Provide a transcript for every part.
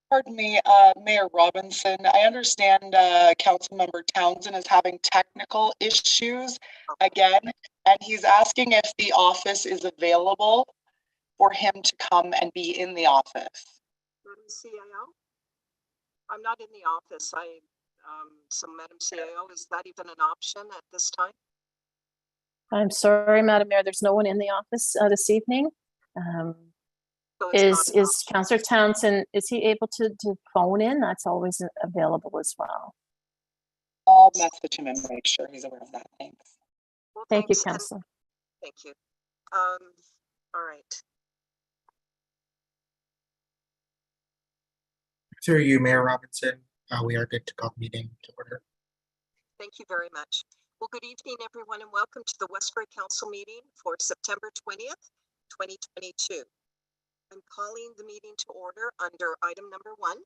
Pardon me, Mayor Robinson. I understand Councilmember Townsend is having technical issues again, and he's asking if the office is available for him to come and be in the office. Madam CIO? I'm not in the office. So Madam CIO, is that even an option at this time? I'm sorry, Madam Mayor, there's no one in the office this evening. So is Councillor Townsend, is he able to phone in? That's always available as well. I'll message him and make sure he's aware of that. Thanks. Well, thank you, Councillor. Thank you. All right. Through you, Mayor Robinson, we are good to call the meeting to order. Thank you very much. Well, good evening, everyone, and welcome to the Westbury Council meeting for September 20th, 2022. I'm calling the meeting to order under item number 1.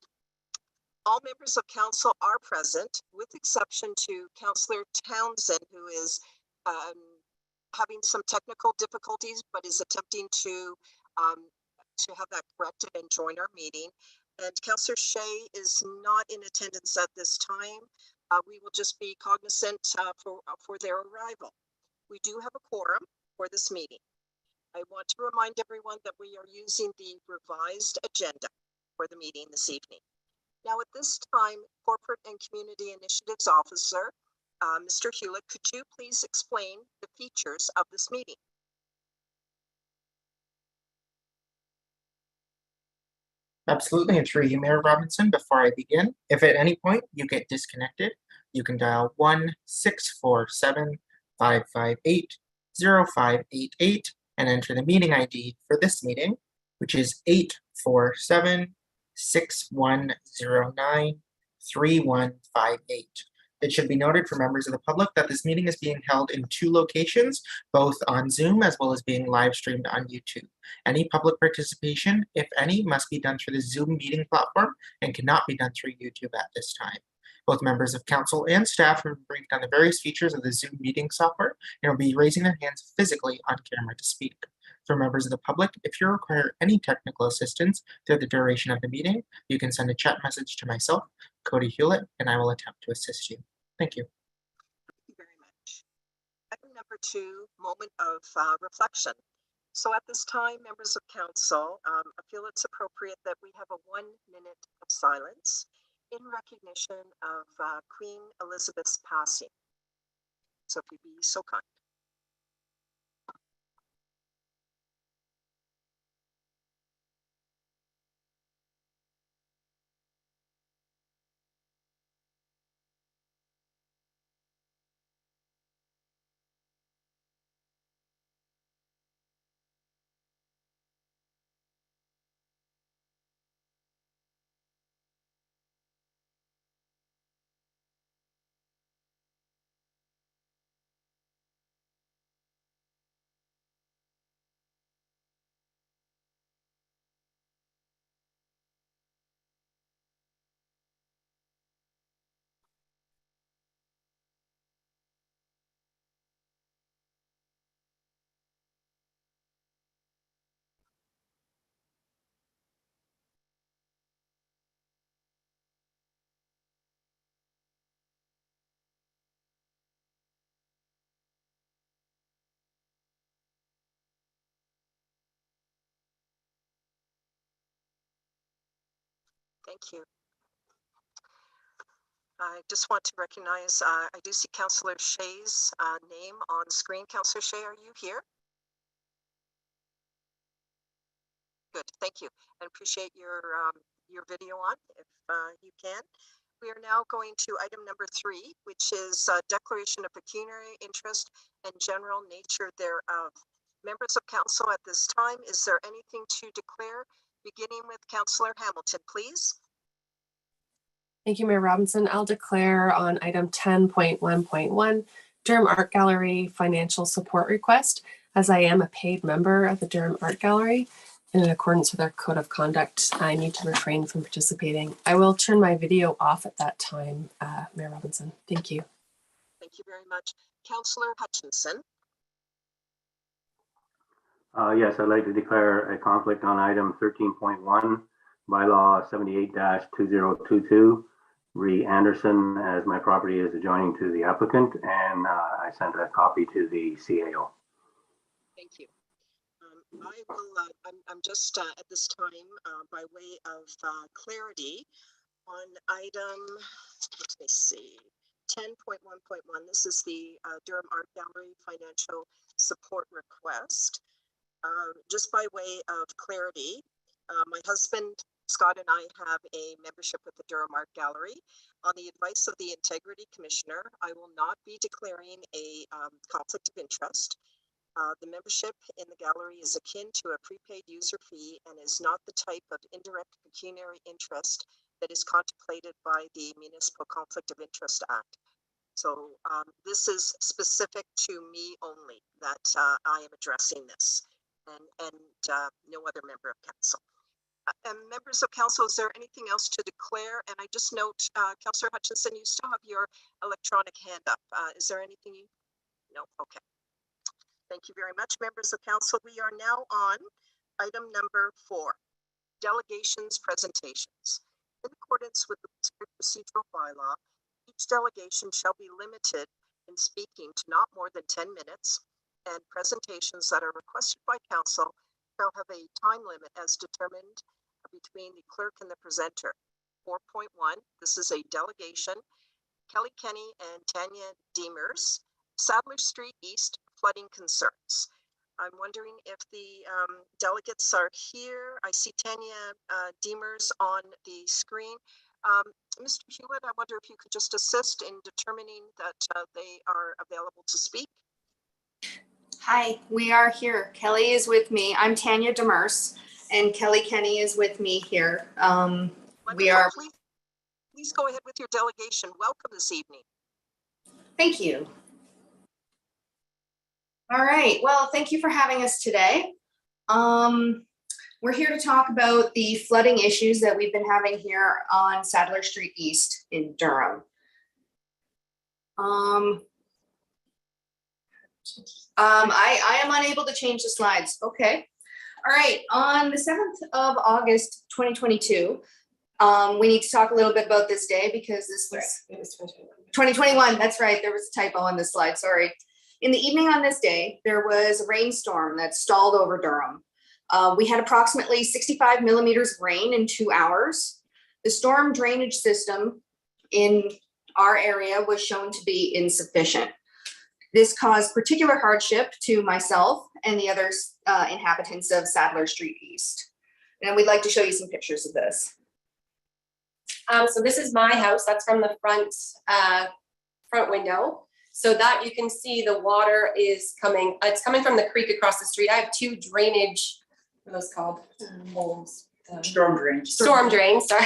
All members of council are present, with exception to Councillor Townsend, who is having some technical difficulties, but is attempting to have that corrected and join our meeting. And Councillor Shea is not in attendance at this time. We will just be cognizant for their arrival. We do have a quorum for this meeting. I want to remind everyone that we are using the revised agenda for the meeting this evening. Now at this time, Corporate and Community Initiatives Officer, Mr. Hewlett, could you please explain the features of this meeting? Absolutely, and through you, Mayor Robinson, before I begin, if at any point you get disconnected, you can dial 1-647-558-0588 and enter the meeting ID for this meeting, which is 847-6109-3158. It should be noted for members of the public that this meeting is being held in 2 locations, both on Zoom as well as being live streamed on YouTube. Any public participation, if any, must be done through the Zoom meeting platform and cannot be done through YouTube at this time. Both members of council and staff have been briefed on the various features of the Zoom meeting software and will be raising their hands physically on camera to speak. For members of the public, if you require any technical assistance through the duration of the meeting, you can send a chat message to myself, Cody Hewlett, and I will attempt to assist you. Thank you. Thank you very much. Item number 2, moment of reflection. So at this time, members of council, I feel it's appropriate that we have a 1 minute of silence in recognition of Queen Elizabeth's passing. So if you'd be so kind. Thank you. I just want to recognize, I do see Councillor Shea's name on screen. Councillor Shea, are you here? Good, thank you. And appreciate your video on, if you can. We are now going to item number 3, which is declaration of pecuniary interest and general nature thereof. Members of council at this time, is there anything to declare? Beginning with Councillor Hamilton, please. Thank you, Mayor Robinson. I'll declare on item 10.1.1, Durham Art Gallery financial support request, as I am a paid member of the Durham Art Gallery. And in accordance with our code of conduct, I need to refrain from participating. I will turn my video off at that time, Mayor Robinson. Thank you. Thank you very much. Councillor Hutchinson. Yes, I'd like to declare a conflict on item 13.1, Bylaw 78-2022, Ree Anderson, as my property is adjoining to the applicant, and I sent a copy to the CAO. Thank you. I will, I'm just at this time, by way of clarity on item, let me see, 10.1.1. This is the Durham Art Gallery financial support request. Just by way of clarity, my husband, Scott, and I have a membership with the Durham Art Gallery. On the advice of the Integrity Commissioner, I will not be declaring a conflict of interest. The membership in the gallery is akin to a prepaid user fee and is not the type of indirect pecuniary interest that is contemplated by the Municipal Conflict of Interest Act. So this is specific to me only that I am addressing this, and no other member of council. And members of council, is there anything else to declare? And I just note, Councillor Hutchinson, you still have your electronic hand up. Is there anything you? No. Okay. Thank you very much, members of council. We are now on item number 4, delegations presentations. In accordance with the procedural bylaw, each delegation shall be limited in speaking to not more than 10 minutes, and presentations that are requested by council shall have a time limit as determined between the clerk and the presenter. 4.1, this is a delegation. Kelly Kenny and Tanya Demers, Sadler Street East flooding concerns. I'm wondering if the delegates are here. I see Tanya Demers on the screen. Mr. Hewitt, I wonder if you could just assist in determining that they are available to speak. Hi, we are here. Kelly is with me. I'm Tanya Demers, and Kelly Kenny is with me here. We are. Please go ahead with your delegation. Welcome this evening. Thank you. All right. Well, thank you for having us today. We're here to talk about the flooding issues that we've been having here on Sadler Street East in Durham. I am unable to change the slides. Okay. All right. On the 7th of August, 2022, we need to talk a little bit about this day because this was 2021. That's right. There was a typo on this slide. Sorry. In the evening on this day, there was a rainstorm that stalled over Durham. We had approximately 65 millimeters of rain in 2 hours. The storm drainage system in our area was shown to be insufficient. This caused particular hardship to myself and the other inhabitants of Sadler Street East. And we'd like to show you some pictures of this. So this is my house. That's from the front window. So that you can see the water is coming, it's coming from the creek across the street. I have 2 drainage, what are those called? Holes. Storm drains. Storm drains, sorry.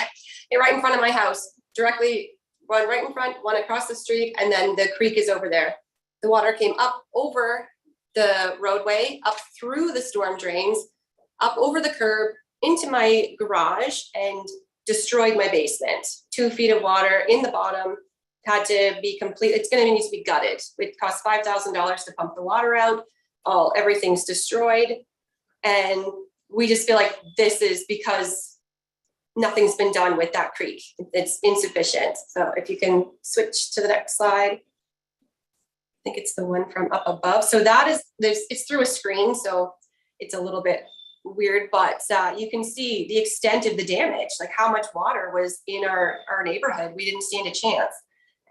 They're right in front of my house. Directly, one right in front, one across the street, and then the creek is over there. The water came up over the roadway, up through the storm drains, up over the curb, into my garage, and destroyed my basement. 2 feet of water in the bottom. Had to be complete. It's going to need to be gutted. It cost $5,000 to pump the water out. Everything's destroyed, and we just feel like this is because nothing's been done with that creek. It's insufficient. So if you can switch to the next slide, I think it's the one from up above. So that is it's through a screen, so it's a little bit weird, but you can see the extent of the damage, like how much water was in our neighborhood. We didn't stand a chance.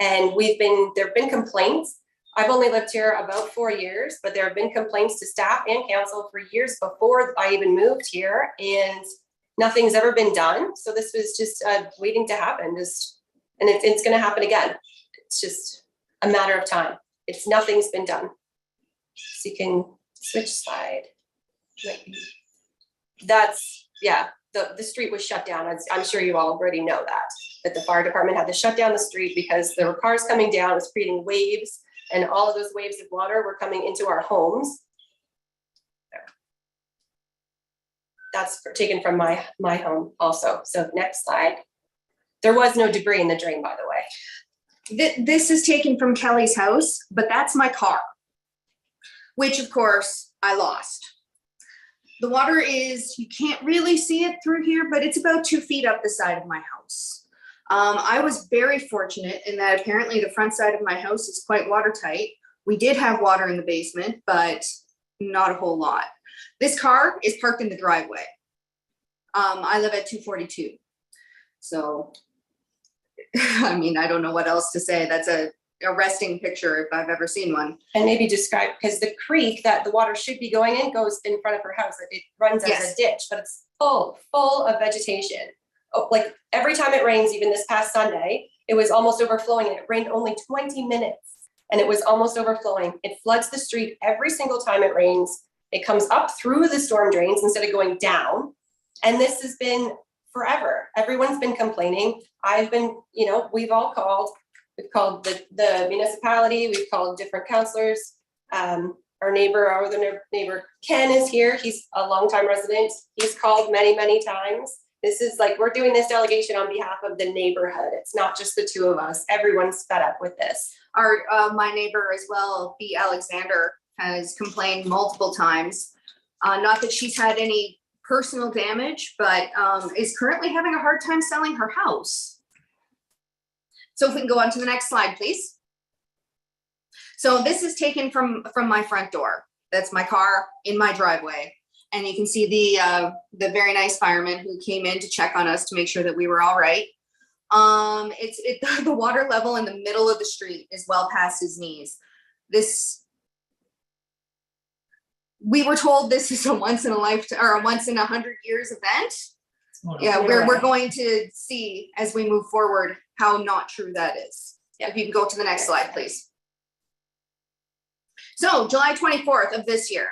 And there have been complaints. I've only lived here about 4 years, but there have been complaints to staff and council for years before I even moved here, and nothing's ever been done. So this was just waiting to happen, and it's going to happen again. It's just a matter of time. Nothing's been done. So you can switch slide. That's, yeah, the street was shut down. I'm sure you all already know that the fire department had to shut down the street because there were cars coming down. It was creating waves, and all of those waves of water were coming into our homes. There. That's taken from my home also. So next slide. There was no debris in the drain, by the way. This is taken from Kelly's house, but that's my car, which of course I lost. the water is, you can't really see it through here, but it's about 2 feet up the side of my house. I was very fortunate in that apparently the front side of my house is quite watertight. We did have water in the basement, but not a whole lot. This car is parked in the driveway. I live at 242. So, I mean, I don't know what else to say. That's a arresting picture if I've ever seen one. And maybe describe, because the creek that the water should be going in goes in front of her house. It runs as Yes. a ditch, but it's full of vegetation. Oh, like every time it rains, even this past Sunday, it was almost overflowing, and it rained only 20 minutes and it was almost overflowing. It floods the street every single time it rains. It comes up through the storm drains instead of going down. And this has been forever. Everyone's been complaining. I've been, we've all called. We've called the municipality. We've called different counselors. Our other neighbor, Ken, is here. He's a longtime resident. He's called many, many times. This is like, we're doing this delegation on behalf of the neighborhood. It's not just the two of us. Everyone's fed up with this. My neighbor as well, B. Alexander, has complained multiple times. Not that she's had any personal damage, but is currently having a hard time selling her house. So if we can go on to the next slide, please. So this is taken from my front door. That's my car in my driveway. And you can see the very nice fireman who came in to check on us to make sure that we were all right. The water level in the middle of the street is well past his knees. We were told this is a once in a lifetime or a once in 100 years event. Yeah, we're going to see as we move forward how not true that is. Yeah. If you can go to the next slide, please. So July 24th of this year,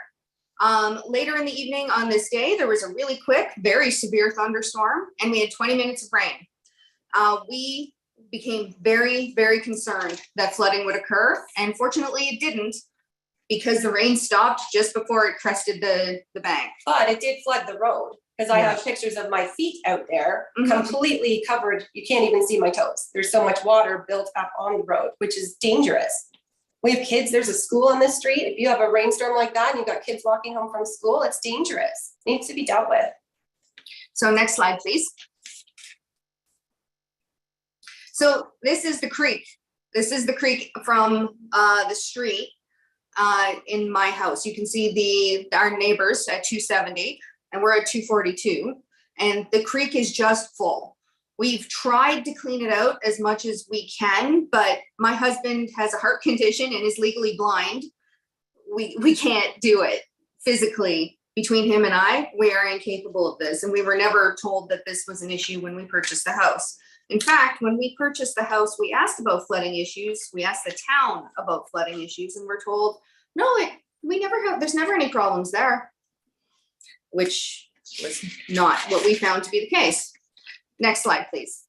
later in the evening on this day, there was a really quick, very severe thunderstorm, and we had 20 minutes of rain. We became very, very concerned that flooding would occur, and fortunately it didn't, because the rain stopped just before it crested the bank. But it did flood the road, because I have pictures of my feet out there completely covered. You can't even see my toes. There's so much water built up on the road, which is dangerous. We have kids, there's a school on this street. If you have a rainstorm like that and you've got kids walking home from school, it's dangerous. It needs to be dealt with. So next slide, please. So this is the creek. This is the creek from the street in my house. You can see our neighbors at 270 and we're at 242, and the creek is just full. We've tried to clean it out as much as we can, but my husband has a heart condition and is legally blind. We can't do it physically. Between him and I, we are incapable of this, and we were never told that this was an issue when we purchased the house. In fact, when we purchased the house, we asked about flooding issues. We asked the town about flooding issues, and we're told, no, there's never any problems there, which was not what we found to be the case. Next slide, please.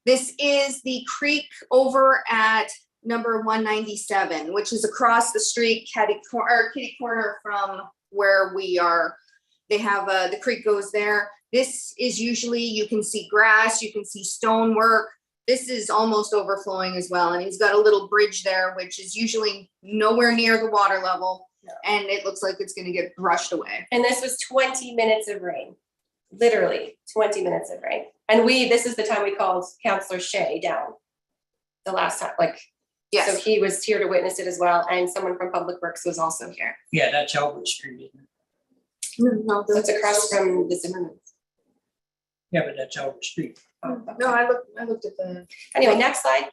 This is the creek over at number 197, which is across the street, kitty corner from where we are. They have the creek goes there. This is usually, you can see grass, you can see stonework. This is almost overflowing as well. And he's got a little bridge there, which is usually nowhere near the water level. No. And it looks like it's going to get brushed away. And this was 20 minutes of rain, literally 20 minutes of rain. And this is the time we called Councillor Shea down the last time, yes. So he was here to witness it as well. And someone from Public Works was also here. Yeah, that's Albert Street, isn't it? No, that's across from the Zimmermans. Yeah, but that's Albert Street. Oh, okay. No, I looked at the. Anyway, next slide.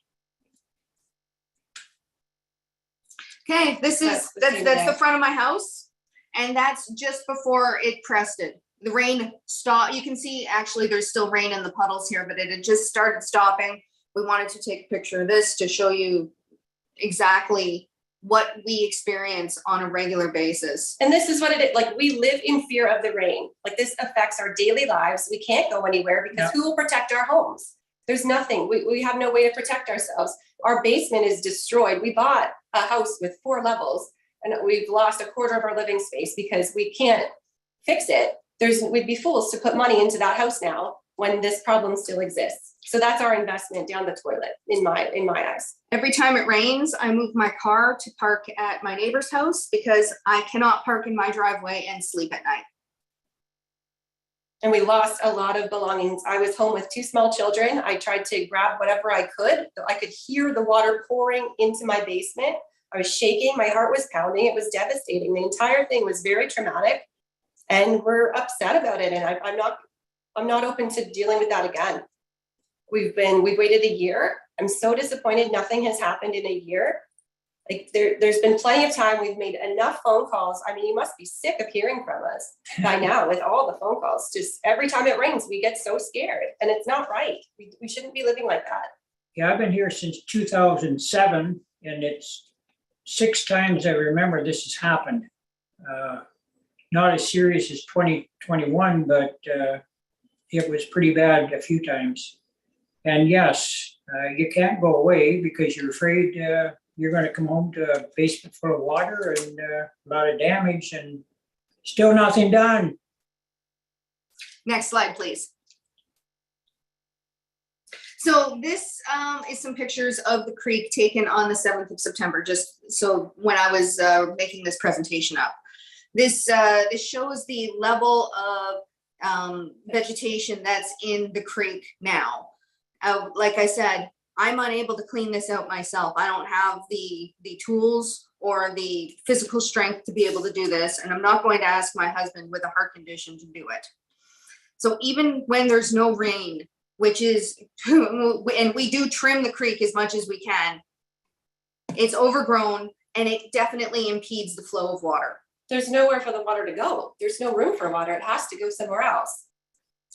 Okay, that's the front of my house, and that's just before it crested. The rain stopped. You can see actually there's still rain in the puddles here, but it had just started stopping. We wanted to take a picture of this to show you exactly what we experience on a regular basis. And this is what it is. Like, we live in fear of the rain. Like, this affects our daily lives. We can't go anywhere because who will protect our homes? There's nothing. We have no way to protect ourselves. Our basement is destroyed. We bought a house with 4 levels and we've lost a quarter of our living space because we can't fix it. We'd be fools to put money into that house now when this problem still exists. So that's our investment down the toilet in my eyes. Every time it rains, I move my car to park at my neighbor's house because I cannot park in my driveway and sleep at night. And we lost a lot of belongings. I was home with 2 small children. I tried to grab whatever I could. I could hear the water pouring into my basement. I was shaking, my heart was pounding. It was devastating. The entire thing was very traumatic, and we're upset about it. And I'm not open to dealing with that again. We've waited a year. I'm so disappointed. Nothing has happened in a year. Like there's been plenty of time. We've made enough phone calls. I mean, you must be sick of hearing from us by now with all the phone calls. Just every time it rains, we get so scared, and it's not right. We shouldn't be living like that. Yeah, I've been here since 2007, and it's 6 times I remember this has happened. Not as serious as 2021, but it was pretty bad a few times. And yes, you can't go away because you're afraid you're going to come home to a basement full of water and a lot of damage, and still nothing done. Next slide, please. So this is some pictures of the creek taken on the 7th of September, just so when I was making this presentation up. This shows the level of vegetation that's in the creek now. Like I said, I'm unable to clean this out myself. I don't have the tools or the physical strength to be able to do this, and I'm not going to ask my husband with a heart condition to do it. So even when there's no rain, which is, and we do trim the creek as much as we can, it's overgrown and it definitely impedes the flow of water. There's nowhere for the water to go. There's no room for water. It has to go somewhere else.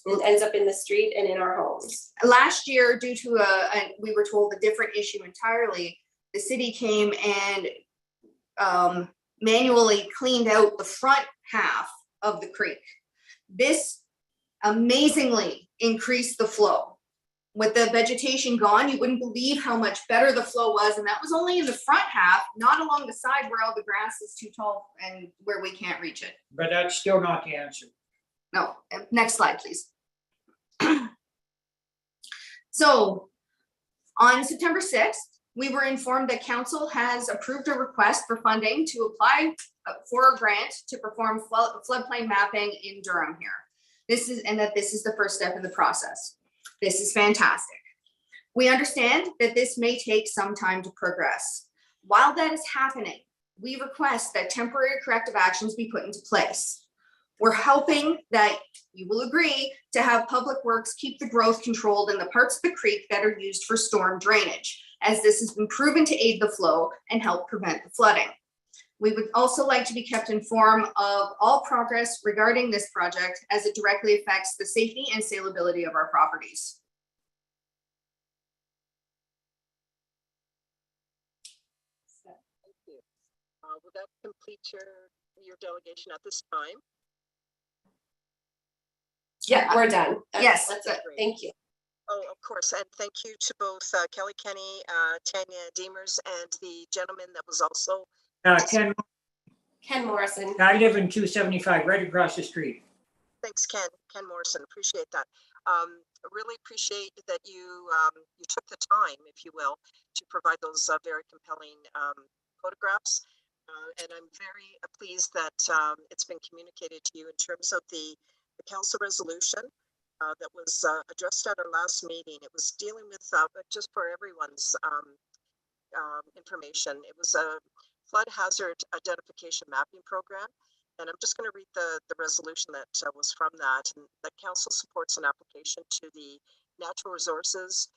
It ends up in the street and in our homes. Last year, due to we were told a different issue entirely, the city came and manually cleaned out the front half of the creek. This amazingly increased the flow. With the vegetation gone, you wouldn't believe how much better the flow was, and that was only in the front half, not along the side where all the grass is too tall and where we can't reach it. But that's still not the answer. No, next slide, please. So on September 6th, we were informed that council has approved a request for funding to apply for a grant to perform floodplain mapping in Durham here. This is the first step in the process. This is fantastic. We understand that this may take some time to progress. While that is happening, we request that temporary corrective actions be put into place. We're hoping that you will agree to have Public Works keep the growth controlled in the parts of the creek that are used for storm drainage, as this has been proven to aid the flow and help prevent the flooding. We would also like to be kept informed of all progress regarding this project, as it directly affects the safety and saleability of our properties. Thank you. Will that complete your delegation at this time? Yeah, we're done. Yes. That's it. Thank you. Oh, of course, and thank you to both Kelly Kenny, Tanya Demers, and the gentleman that was also Ken Morrison. I live in 275, right across the street. Thanks, Ken Morrison. Appreciate that. Really appreciate that you took the time, if you will, to provide those very compelling photographs. And I'm very pleased that it's been communicated to you in terms of the council resolution that was addressed at our last meeting. It was dealing with, just for everyone's information, it was a flood hazard identification mapping program. And I'm just going to read the resolution that was from that. And the council supports an application to the Natural Resources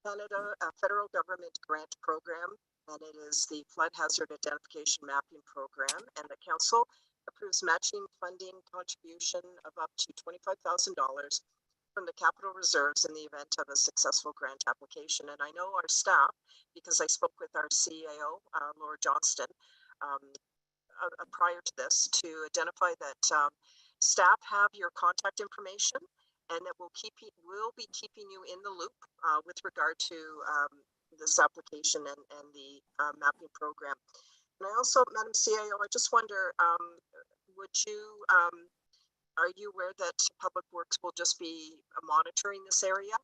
Canada federal government grant program. And it is the Flood Hazard Identification Mapping Program. And the council approves matching funding contribution of up to $25,000 from the capital reserves in the event of a successful grant application. And I know our staff, because I spoke with our CAO, Laura Johnston, prior to this, to identify that staff have your contact information, and that we'll be keeping you in the loop with regard to this application and the mapping program. And I also, Madam CAO, I just wonder, would you are you aware that Public Works will just be monitoring this area?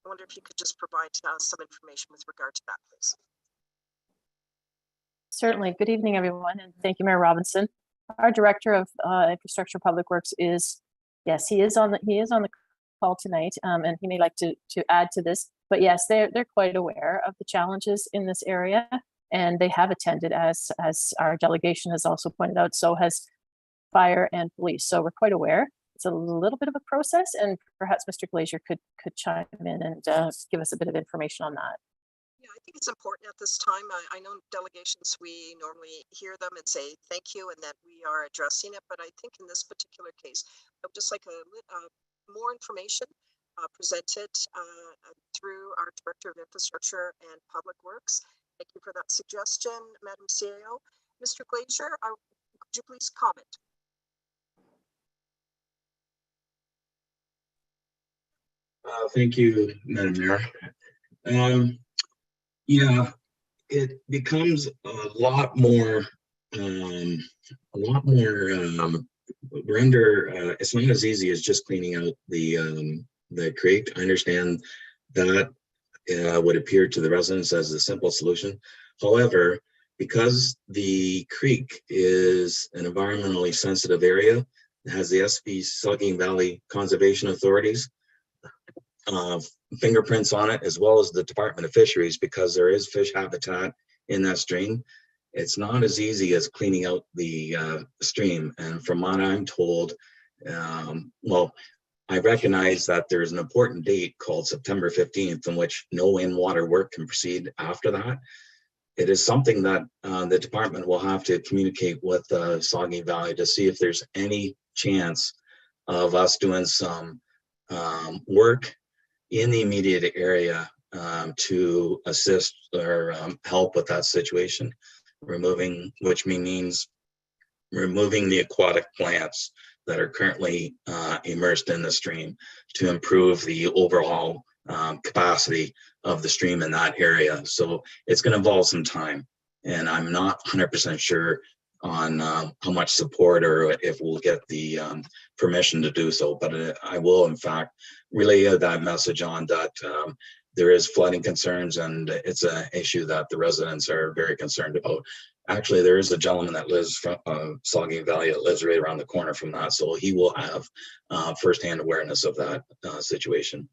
I wonder if you could just provide some information with regard to that, please. Certainly. Good evening, everyone, and thank you, Mayor Robinson. Our Director of Infrastructure Public Works is, yes, he is on the call tonight, and he may like to add to this. But yes, they're quite aware of the challenges in this area, and they have attended, as our delegation has also pointed out. So has fire and police. So we're quite aware. It's a little bit of a process, and perhaps Mr. Glazier could chime in and give us a bit of information on that. Yeah, I think it's important at this time. I know delegations, we normally hear them and say thank you and that we are addressing it, but I think in this particular case, I would just like more information presented through our Director of Infrastructure and Public Works. Thank you for that suggestion, Madam CAO. Mr. Glazier, could you please comment? Thank you, Madam Mayor. Yeah, it becomes a lot more, we're under, it's not as easy as just cleaning out the creek. I understand that would appear to the residents as a simple solution. However, because the creek is an environmentally sensitive area, it has the SV Saugeen Valley Conservation Authorities fingerprints on it, as well as the Department of Fisheries, because there is fish habitat in that stream. It's not as easy as cleaning out the stream. And from what I'm told, well, I recognize that there's an important date called September 15th in which no in-water work can proceed after that. It is something that the department will have to communicate with Saugeen Valley to see if there's any chance of us doing some work in the immediate area to assist or help with that situation, which means removing the aquatic plants that are currently immersed in the stream to improve the overall capacity of the stream in that area. So it's going to involve some time, and I'm not 100% sure on how much support or if we'll get the permission to do so. But I will, in fact, relay that message on that there is flooding concerns, and it's an issue that the residents are very concerned about. Actually, there is a gentleman that lives from Saugeen Valley that lives right around the corner from that, so he will have firsthand awareness of that situation.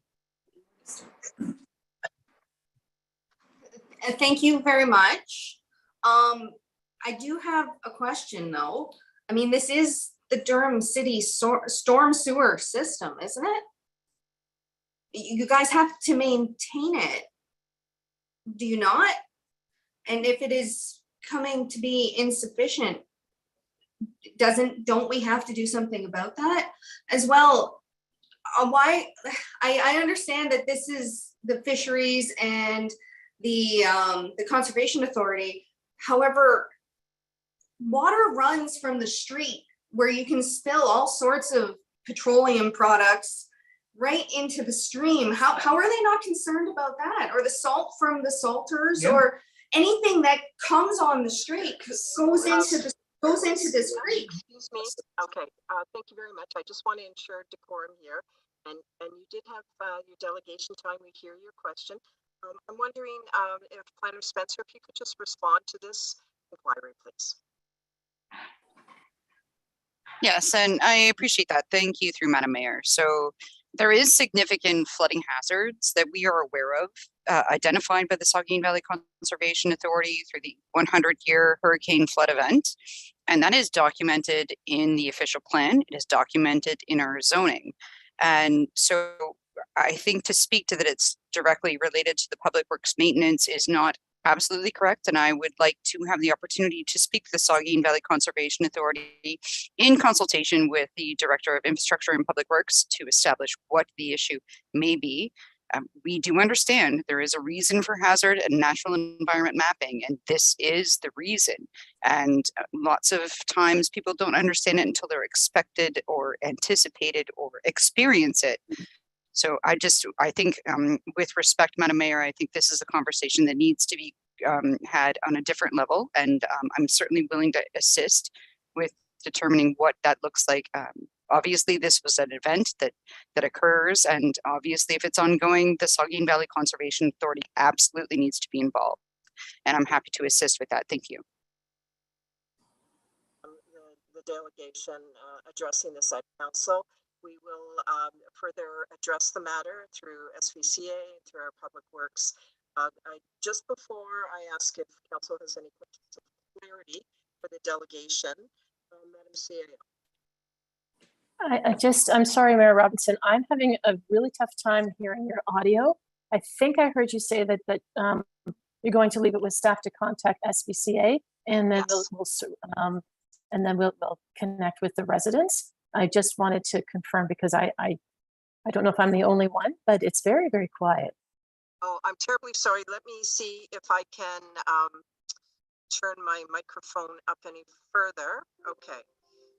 Thank you very much. I do have a question though. I mean, this is the Durham City storm sewer system, isn't it? You guys have to maintain it. Do you not? And if it is coming to be insufficient, don't we have to do something about that as well? Why? I understand that this is the fisheries and the conservation authority. However, water runs from the street where you can spill all sorts of petroleum products right into the stream. How are they not concerned about that? Or the salt from the salters, or anything that comes on the street goes into this creek. Excuse me. Okay. Thank you very much. I just want to ensure decorum here, and you did have your delegation time. We hear your question. I'm wondering if Planner Spencer, if you could just respond to this inquiry, please. Yes, and I appreciate that. Thank you through Madam Mayor. So there is significant flooding hazards that we are aware of, identified by the Saugeen Valley Conservation Authority through the 100-year hurricane flood event. And that is documented in the official plan. It is documented in our zoning. And so I think to speak to that it's directly related to the public works maintenance is not absolutely correct. And I would like to have the opportunity to speak to the Saugeen Valley Conservation Authority in consultation with the Director of Infrastructure and Public Works to establish what the issue may be. We do understand there is a reason for hazard and natural environment mapping, and this is the reason. And lots of times people don't understand it until they're expected or anticipated or experience it. So I think with respect, Madam Mayor, I think this is a conversation that needs to be had on a different level. And I'm certainly willing to assist with determining what that looks like obviously this was an event that occurs, and obviously if it's ongoing, the Saugeen Valley Conservation Authority absolutely needs to be involved. And I'm happy to assist with that. Thank you. The delegation addressing this at council. We will further address the matter through SVCA, through our Public Works. Just before I ask if council has any questions of clarity for the delegation, Madam CAO. I'm sorry, Mayor Robinson, I'm having a really tough time hearing your audio. I think I heard you say that you're going to leave it with staff to contact SBCA, and then Yes. we'll connect with the residents. I just wanted to confirm because I don't know if I'm the only one, but it's very, very quiet. Oh, I'm terribly sorry. Let me see if I can turn my microphone up any further. Okay.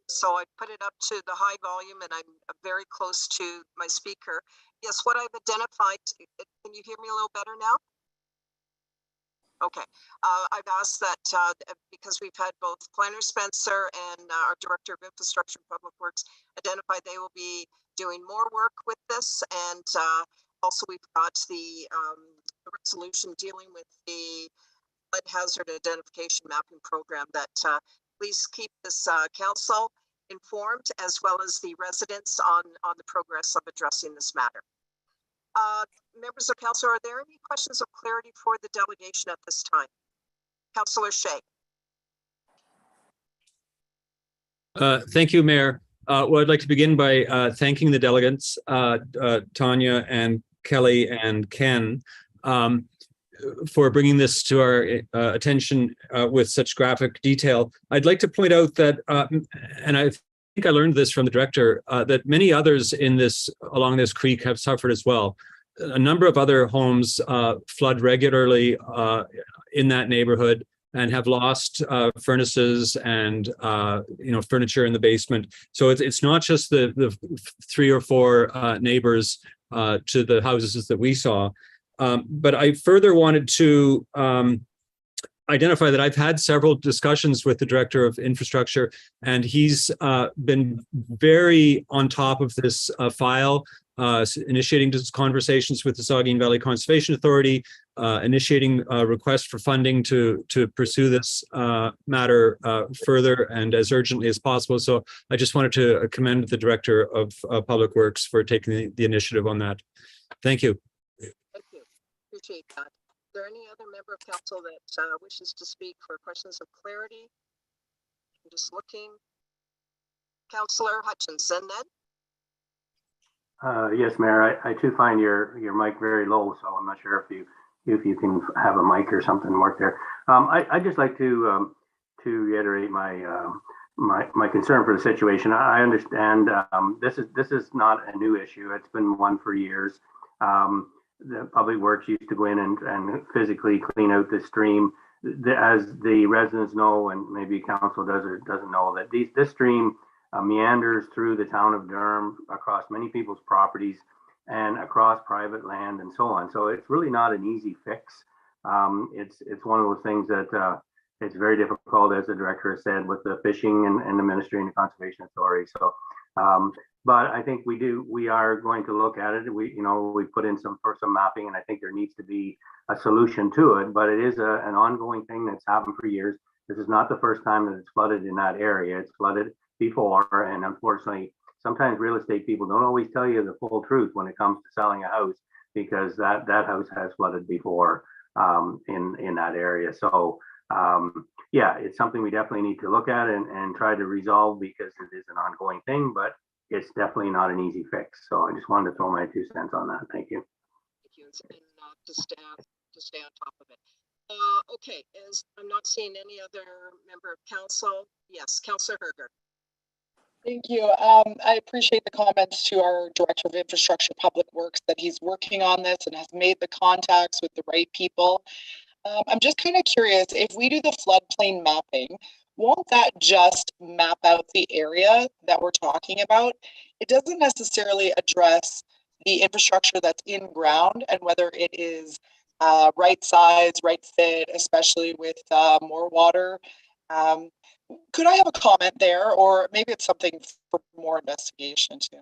So I put it up to the high volume and I'm very close to my speaker. Yes, what I've identified, can you hear me a little better now? Okay, I've asked that because we've had both Planner Spencer and our Director of Infrastructure and Public Works identify they will be doing more work with this. And also we've got the resolution dealing with the flood hazard identification mapping program that please keep this council informed as well as the residents on the progress of addressing this matter. Members of council, are there any questions of clarity for the delegation at this time? Councillor Shea. Thank you, Mayor. Well, I'd like to begin by thanking the delegates, Tanya and Kelly and Ken, for bringing this to our attention with such graphic detail. I'd like to point out that, and I think I learned this from the director, that many others along this creek have suffered as well. A number of other homes flood regularly in that neighborhood and have lost furnaces and furniture in the basement. So it's not just the 3 or 4 neighbors to the houses that we saw. But I further wanted to identify that I've had several discussions with the Director of Infrastructure, and he's been very on top of this file, initiating conversations with the Saugeen Valley Conservation Authority, initiating requests for funding to pursue this matter further and as urgently as possible. So I just wanted to commend the Director of Public Works for taking the initiative on that. Thank you. Thank you. Appreciate that. Is there any other member of council that wishes to speak for questions of clarity? I'm just looking. Councillor Hutchinson then. Yes, Mayor, I too find your mic very low, so I'm not sure if you can have a mic or something work there. I'd just like to reiterate my concern for the situation. I understand this is not a new issue. It's been one for years. The Public Works used to go in and physically clean out the stream. As the residents know, and maybe council does or doesn't know, that this stream meanders through the town of Durham, across many people's properties and across private land and so on. So it's really not an easy fix. It's one of those things that it's very difficult, as the director has said, with the fishing and the ministry and the conservation authority. So, but I think we are going to look at it. We put in some mapping, and I think there needs to be a solution to it, but it is an ongoing thing that's happened for years. This is not the first time that it's flooded in that area. It's flooded before, and unfortunately, sometimes real estate people don't always tell you the full truth when it comes to selling a house, because that house has flooded before in that area. So yeah, it's something we definitely need to look at and try to resolve, because it is an ongoing thing, but it's definitely not an easy fix. So I just wanted to throw my 2 cents on that. Thank you. Thank you, and to stay on top of it. Okay, as I'm not seeing any other member of council. Yes, Councillor Herger. Thank you. I appreciate the comments to our Director of Infrastructure Public Works that he's working on this and has made the contacts with the right people. I'm just kind of curious, if we do the floodplain mapping, won't that just map out the area that we're talking about? It doesn't necessarily address the infrastructure that's in ground and whether it is right size, right fit, especially with more water. Could I have a comment there, or maybe it's something for more investigation too?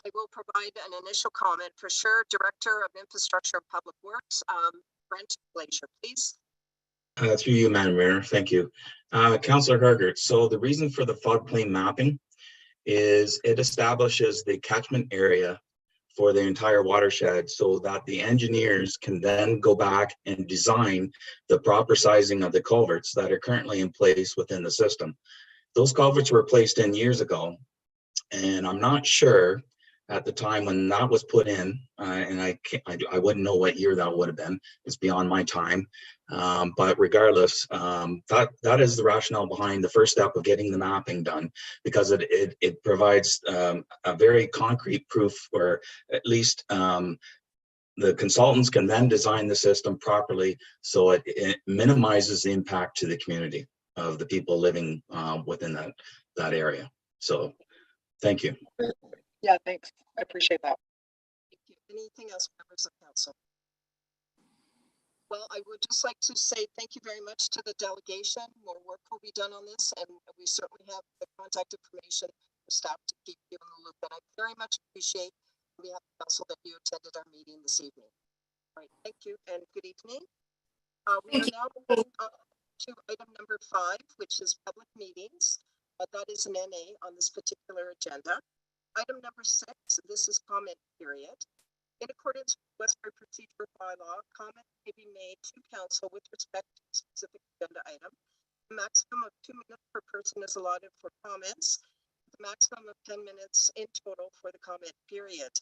I will provide an initial comment for sure. Director of Infrastructure and Public Works, Brent Glacier, please. Through you, Madam Mayor, thank you. Councillor Hergert, so the reason for the floodplain mapping is it establishes the catchment area for the entire watershed so that the engineers can then go back and design the proper sizing of the culverts that are currently in place within the system. Those culverts were placed in years ago, and I'm not sure at the time when that was put in, and I wouldn't know what year that would have been. It's beyond my time. But regardless, that is the rationale behind the first step of getting the mapping done, because it provides a very concrete proof, or at least the consultants can then design the system properly so it minimizes the impact to the community of the people living within that area. So thank you. Yeah, thanks. I appreciate that. Thank you. Anything else, members of council? Well, I would just like to say thank you very much to the delegation. More work will be done on this, and we certainly have the contact information for staff to keep you in the loop. And I very much appreciate on behalf of council that you attended our meeting this evening. All right, thank you and good evening. We are now moving on to item number 5, which is public meetings. That is an NA on this particular agenda. Item number 6, this is comment period. In accordance with Westbury Procedure Bylaw, comment may be made to council with respect to a specific agenda item. A maximum of 2 minutes per person is allotted for comments, with a maximum of 10 minutes in total for the comment period.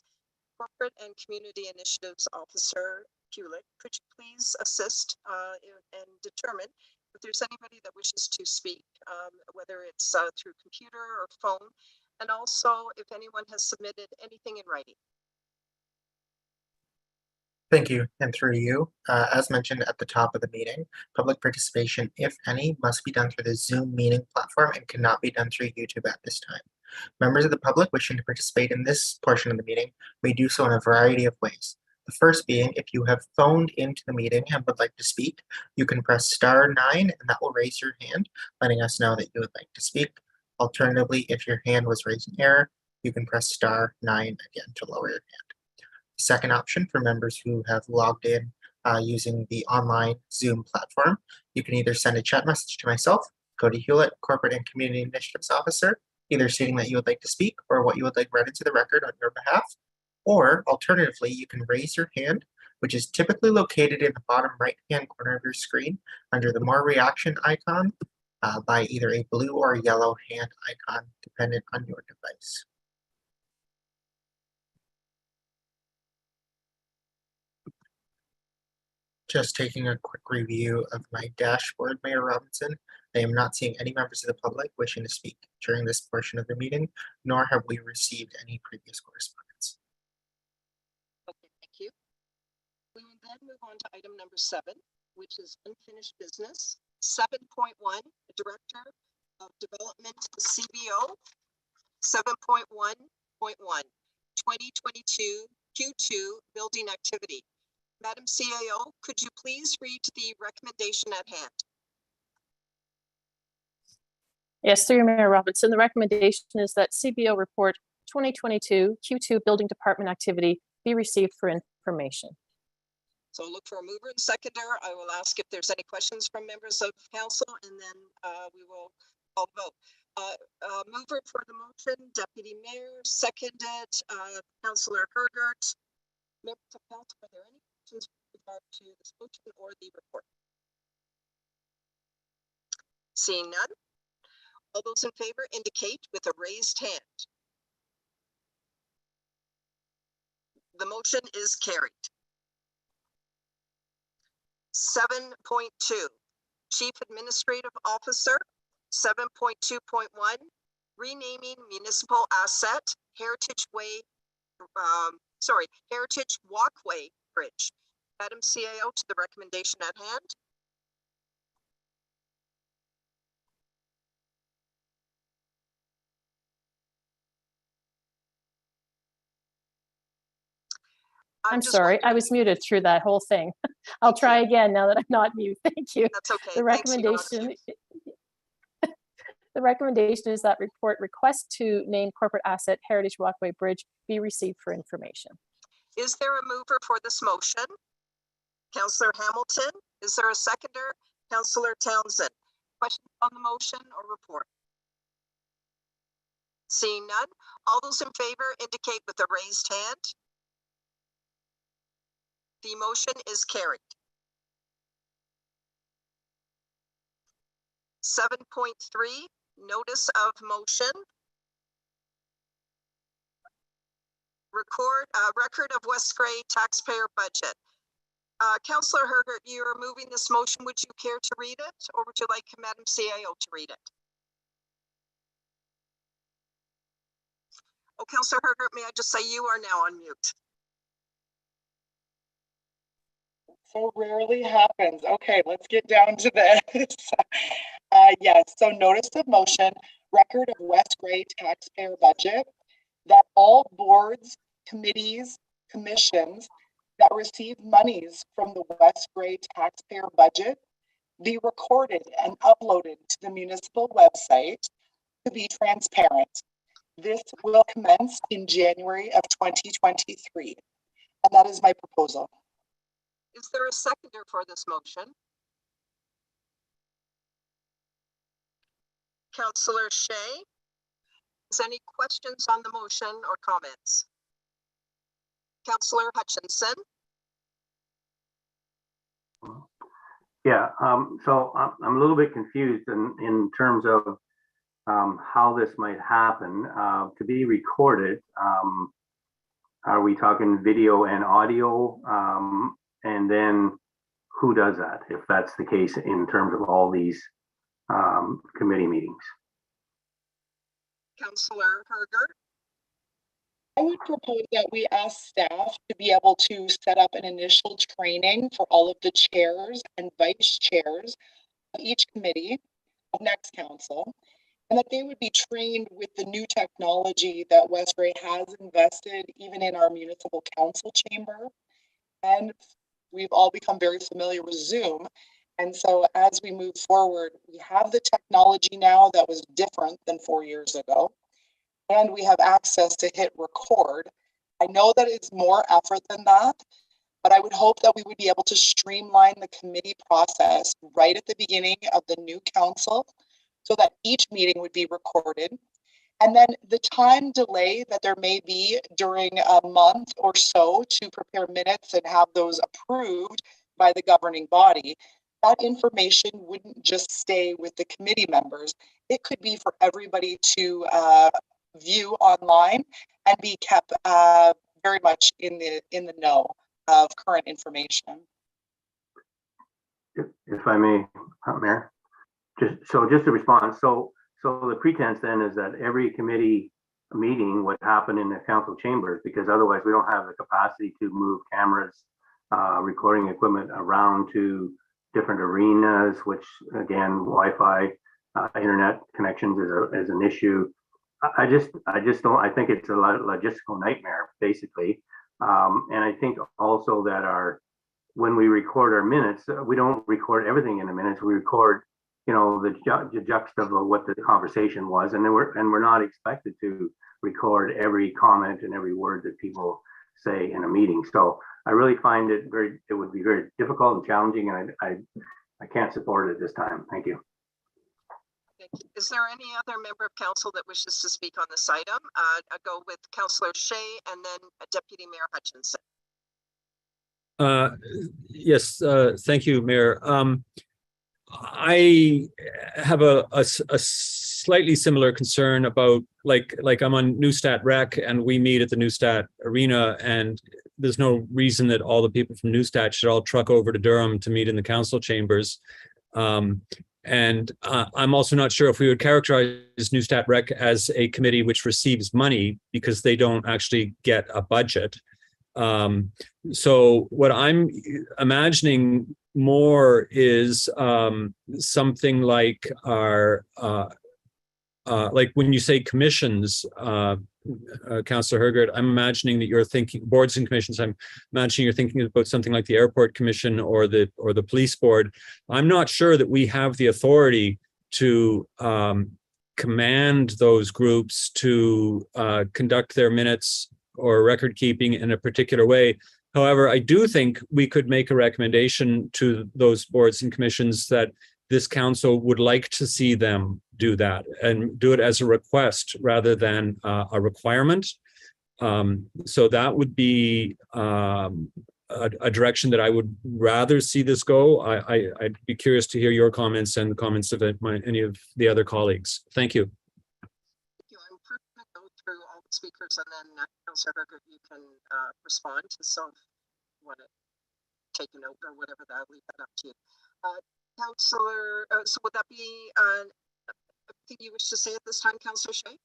Corporate and Community Initiatives Officer Kulik, could you please assist and determine if there's anybody that wishes to speak, whether it's through computer or phone, and also if anyone has submitted anything in writing. Thank you, and through you. As mentioned at the top of the meeting, public participation, if any, must be done through the Zoom meeting platform and cannot be done through YouTube at this time. Members of the public wishing to participate in this portion of the meeting may do so in a variety of ways. The first being, if you have phoned into the meeting and would like to speak, you can press *9 and that will raise your hand, letting us know that you would like to speak. Alternatively, if your hand was raised in error, you can press *9 again to lower your hand. The second option for members who have logged in using the online Zoom platform, you can either send a chat message to myself, Cody Hewlett, Corporate and Community Initiatives Officer, either stating that you would like to speak or what you would like read into the record on your behalf. Or alternatively, you can raise your hand, which is typically located in the bottom right-hand corner of your screen under the More Reaction icon by either a blue or a yellow hand icon, dependent on your device. Just taking a quick review of my dashboard, Mayor Robinson, I am not seeing any members of the public wishing to speak during this portion of the meeting, nor have we received any previous correspondence. Okay, thank you. We will then move on to item number 7, which is unfinished business. 7.1, Director of Development, CBO. 7.1.1, 2022 Q2 building activity. Madam CAO, could you please read the recommendation at hand? Yes, through you, Mayor Robinson. The recommendation is that CBO report 2022 Q2 building department activity be received for information. So look for a mover and seconder. I will ask if there's any questions from members of council, and then we will call the vote. Mover for the motion, Deputy Mayor, seconded, Councillor Hergert. Members of council, are there any questions with regard to this motion or the report? Seeing none, all those in favor indicate with a raised hand. The motion is carried. 7.2, Chief Administrative Officer. 7.2.1, renaming municipal asset Heritage Walkway Bridge. Madam CAO, to the recommendation at hand. I'm sorry, I was muted through that whole thing. I'll try again now that I'm not mute. Thank you. That's okay. The recommendation, The recommendation is that report request to name corporate asset Heritage Walkway Bridge be received for information. Is there a mover for this motion? Councillor Hamilton, is there a seconder? Councillor Townsend, questions on the motion or report? Seeing none, all those in favor indicate with a raised hand. The motion is carried. 7.3, notice of motion. Record of West Gray taxpayer budget. Councillor Hergert, you are moving this motion. Would you care to read it, or would you like Madam CAO to read it? Oh, Councillor Hergert, may I just say you are now on mute. So rarely happens. Okay, let's get down to this. Yes, so notice of motion, record of West Gray taxpayer budget, that all boards, committees, commissions that receive monies from the West Gray taxpayer budget be recorded and uploaded to the municipal website to be transparent. This will commence in January of 2023, and that is my proposal. Is there a seconder for this motion? Councillor Shea, is any questions on the motion or comments? Councillor Hutchinson. Yeah, so I'm a little bit confused in terms of how this might happen. To be recorded, are we talking video and audio? And then who does that, if that's the case in terms of all these committee meetings? Councillor Hergert. I would propose that we ask staff to be able to set up an initial training for all of the chairs and vice chairs of each committee of next council, and that they would be trained with the new technology that West Gray has invested even in our municipal council chamber. And we've all become very familiar with Zoom. And so as we move forward, we have the technology now that was different than 4 years ago. And we have access to hit record. I know that it's more effort than that, but I would hope that we would be able to streamline the committee process right at the beginning of the new council so that each meeting would be recorded. And then the time delay that there may be during a month or so to prepare minutes and have those approved by the governing body, that information wouldn't just stay with the committee members. It could be for everybody to view online and be kept very much in the know of current information. If I may, Mayor, just a response. So the pretense then is that every committee meeting would happen in the council chambers, because otherwise we don't have the capacity to move cameras, recording equipment around to different arenas, which again, Wi-Fi, internet connections is an issue. I just don't, I think it's a logistical nightmare, basically. And I think also that when we record our minutes, we don't record everything in the minutes. We record, the juxta of what the conversation was, and then we're not expected to record every comment and every word that people say in a meeting. So I really find it would be very difficult and challenging, and I can't support it at this time. Thank you. Is there any other member of council that wishes to speak on this item? I'll go with Councillor Shea and then Deputy Mayor Hutchinson. Yes, thank you, Mayor. I have a slightly similar concern about like I'm on Newstat Rec and we meet at the Newstat Arena, and there's no reason that all the people from Newstat should all truck over to Durham to meet in the council chambers. And I'm also not sure if we would characterize Newstat Rec as a committee which receives money, because they don't actually get a budget. So what I'm imagining more is something like our, like when you say commissions, Councillor Hergert, I'm imagining that you're thinking boards and commissions. I'm imagining you're thinking about something like the Airport Commission or the police board. I'm not sure that we have the authority to command those groups to conduct their minutes or record keeping in a particular way. However, I do think we could make a recommendation to those boards and commissions that this council would like to see them do that and do it as a request rather than a requirement. So that would be a direction that I would rather see this go. I'd be curious to hear your comments and the comments of any of the other colleagues. Thank you. Thank you. I'm first going to go through all the speakers and then Councillor Herger, you can respond to some, want to take a note or whatever, that I'll leave that up to you. Councillor, so would that be anything you wish to say at this time, Councillor Shea?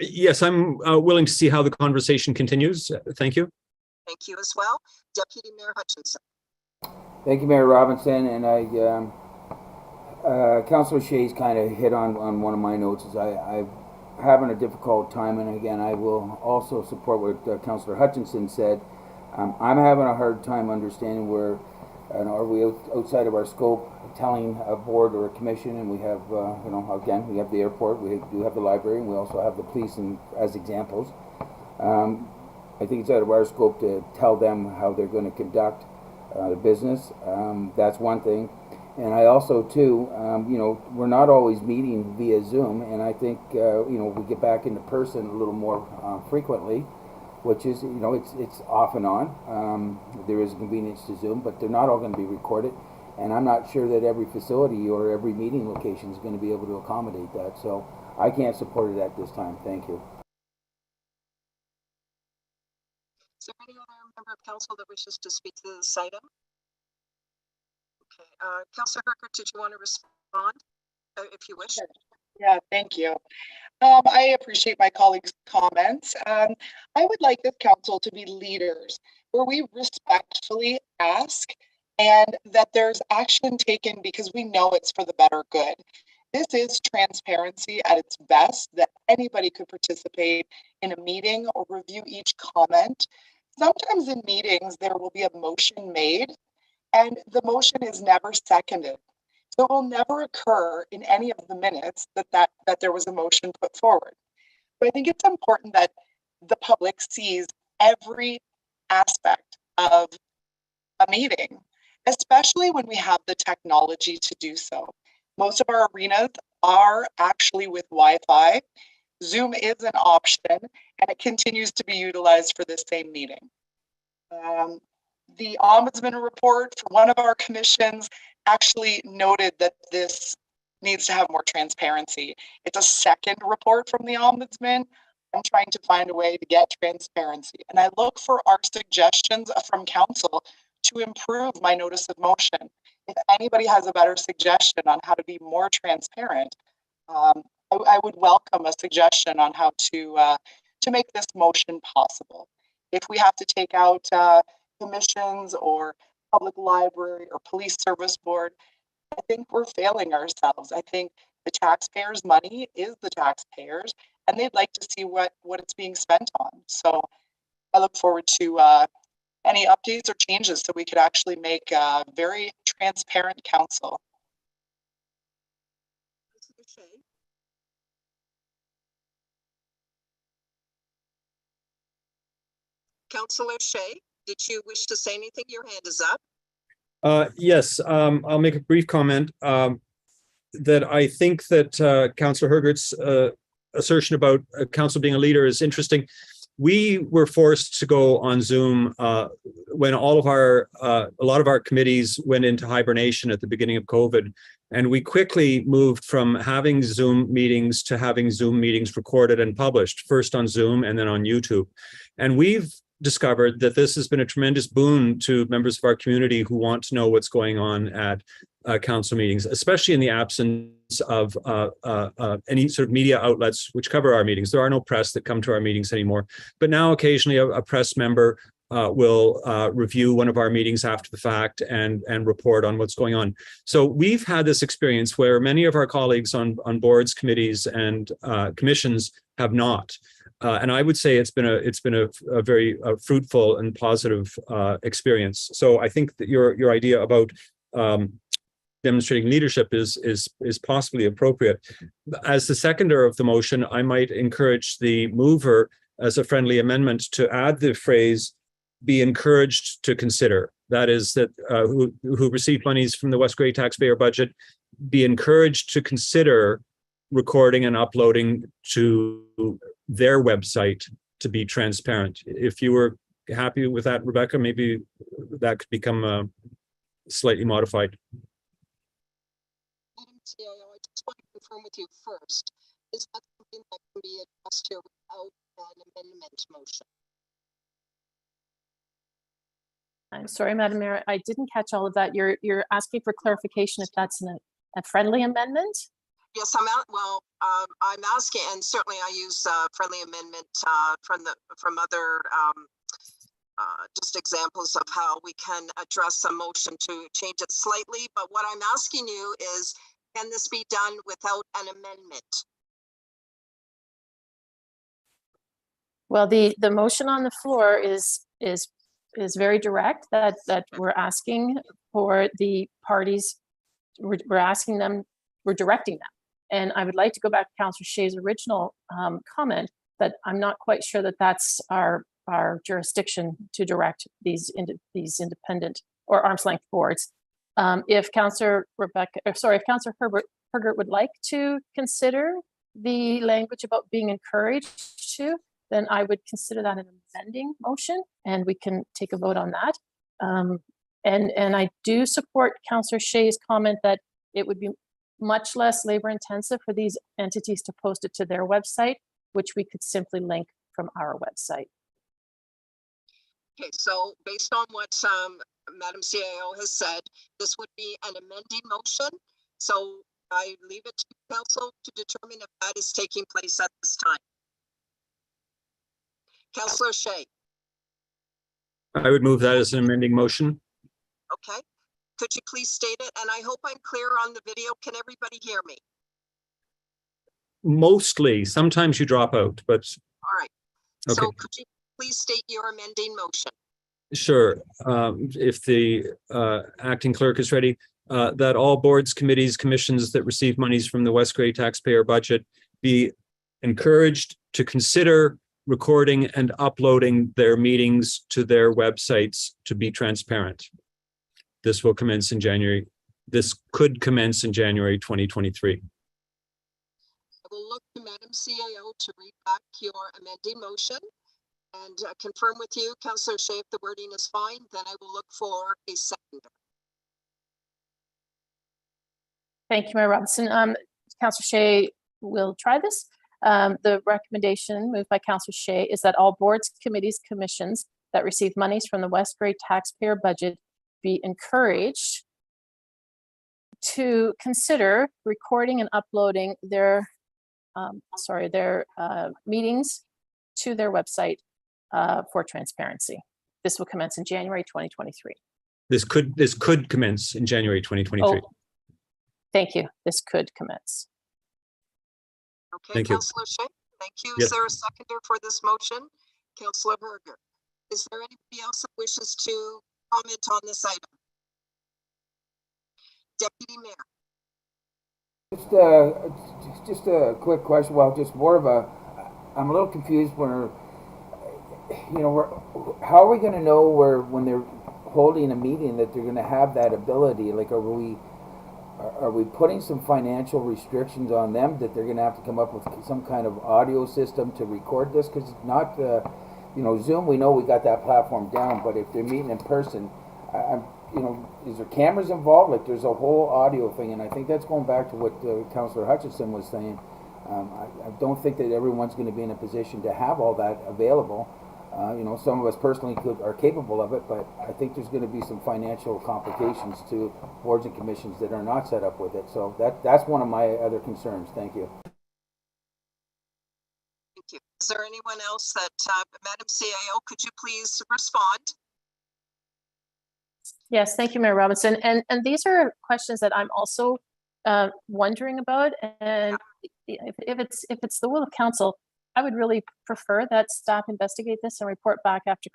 Yes, I'm willing to see how the conversation continues. Thank you. Thank you as well. Deputy Mayor Hutchinson. Thank you, Mayor Robinson. And Councillor Shea's kind of hit on one of my notes. Is I'm having a difficult time, and again, I will also support what Councillor Hutchinson said. I'm having a hard time understanding where, are we outside of our scope, telling a board or a commission, and we have, again, we have the airport, we do have the library, and we also have the police as examples. I think it's out of our scope to tell them how they're going to conduct the business. That's one thing. And I also, too, we're not always meeting via Zoom, and I think, we get back into person a little more frequently, which is, it's off and on. There is a convenience to Zoom, but they're not all going to be recorded. And I'm not sure that every facility or every meeting location is going to be able to accommodate that. So I can't support it at this time. Thank you. Is there any other member of council that wishes to speak to this item? Okay, Councillor Herger, did you want to respond if you wish? Sure. Yeah, thank you. I appreciate my colleagues' comments. I would like this council to be leaders where we respectfully ask and that there's action taken because we know it's for the better good. This is transparency at its best, that anybody could participate in a meeting or review each comment. Sometimes in meetings, there will be a motion made and the motion is never seconded. So it will never occur in any of the minutes that there was a motion put forward. But I think it's important that the public sees every aspect of a meeting, especially when we have the technology to do so. Most of our arenas are actually with Wi-Fi. Zoom is an option and it continues to be utilized for this same meeting. The Ombudsman Report for one of our commissions actually noted that this needs to have more transparency. It's a second report from the Ombudsman. I'm trying to find a way to get transparency. And I look for our suggestions from council to improve my notice of motion. If anybody has a better suggestion on how to be more transparent, I would welcome a suggestion on how to make this motion possible. If we have to take out commissions or public library or police service board, I think we're failing ourselves. I think the taxpayers' money is the taxpayers, and they'd like to see what it's being spent on. So I look forward to any updates or changes so we could actually make a very transparent council. Councillor Shea, did you wish to say anything? Your hand is up. Yes, I'll make a brief comment that I think that Councillor Hergert's assertion about council being a leader is interesting. We were forced to go on Zoom when a lot of our committees went into hibernation at the beginning of COVID. And we quickly moved from having Zoom meetings to having Zoom meetings recorded and published, first on Zoom and then on YouTube. And we've discovered that this has been a tremendous boon to members of our community who want to know what's going on at council meetings, especially in the absence of any sort of media outlets which cover our meetings. There are no press that come to our meetings anymore, but now occasionally a press member will review one of our meetings after the fact and report on what's going on. So we've had this experience where many of our colleagues on boards, committees, and commissions have not. And I would say it's been a very fruitful and positive experience. So I think that your idea about demonstrating leadership is possibly appropriate. As the seconder of the motion, I might encourage the mover as a friendly amendment to add the phrase "be encouraged to consider." That is, that who receive monies from the West Grey taxpayer budget be encouraged to consider recording and uploading to their website to be transparent. If you were happy with that, Rebecca, maybe that could become slightly modified. Madam CAO, I just want to confirm with you first, is that something that can be addressed here without an amendment motion? I'm sorry, Madam Mayor, I didn't catch all of that. You're asking for clarification if that's a friendly amendment? Yes, I'm asking, and certainly I use friendly amendment from other just examples of how we can address a motion to change it slightly. But what I'm asking you is, can this be done without an amendment? Well, the motion on the floor is very direct, that we're asking for the parties, we're asking them, we're directing them. And I would like to go back to Councillor Shea's original comment that I'm not quite sure that that's our jurisdiction to direct these independent or arm's length boards. If Councillor Hergert would like to consider the language about being encouraged to, then I would consider that an amending motion, and we can take a vote on that. And I do support Councillor Shea's comment that it would be much less labor intensive for these entities to post it to their website, which we could simply link from our website. Okay, so based on what Madam CAO has said, this would be an amending motion. So I leave it to council to determine if that is taking place at this time. Councillor Shea. I would move that as an amending motion. Okay, could you please state it? And I hope I'm clear on the video. Can everybody hear me? Mostly, sometimes you drop out, but. All right, okay. So could you please state your amending motion? Sure, if the acting clerk is ready, that all boards, committees, commissions that receive monies from the West Grey taxpayer budget be encouraged to consider recording and uploading their meetings to their websites to be transparent. This will commence in January. This could commence in January 2023. I will look to Madam CAO to read back your amending motion and confirm with you, Councillor Shea, if the wording is fine, then I will look for a seconder. Thank you, Mayor Robinson. Councillor Shea will try this. The recommendation moved by Councillor Shea is that all boards, committees, commissions that receive monies from the West Grey taxpayer budget be encouraged to consider recording and uploading their meetings to their website for transparency. This will commence in January 2023. This could commence in January 2023. Oh, thank you. This could commence. Okay, thank you. Councillor Shea, thank you. Yes. Is there a seconder for this motion? Councillor Herger. Is there anybody else that wishes to comment on this item? Deputy Mayor. Just a quick question. Well, just more of a, I'm a little confused when, how are we going to know when they're holding a meeting that they're going to have that ability? Like, are we putting some financial restrictions on them that they're going to have to come up with some kind of audio system to record this? Because it's not, Zoom, we know we got that platform down, but if they're meeting in person, is there cameras involved? Like, there's a whole audio thing, and I think that's going back to what Councillor Hutchinson was saying. I don't think that everyone's going to be in a position to have all that available. Some of us personally are capable of it, but I think there's going to be some financial complications to boards and commissions that are not set up with it. So that's one of my other concerns. Thank you. Thank you. Is there anyone else that, Madam CAO, could you please respond? Yes, thank you, Mayor Robinson. And these are questions that I'm also wondering about. And if it's the will of council, I would really prefer that staff investigate this and report back after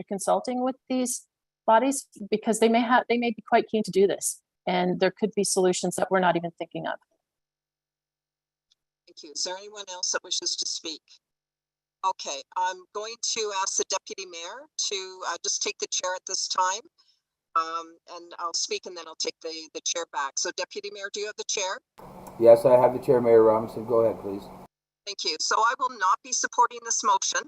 consulting with these bodies, because they may be quite keen to do this. and there could be solutions that we're not even thinking of. Thank you. Is there anyone else that wishes to speak? Okay, I'm going to ask the deputy mayor to just take the chair at this time. And I'll speak and then I'll take the chair back. So deputy mayor, do you have the chair? Yes, I have the chair, Mayor Robinson. Go ahead, please. Thank you. So I will not be supporting this motion.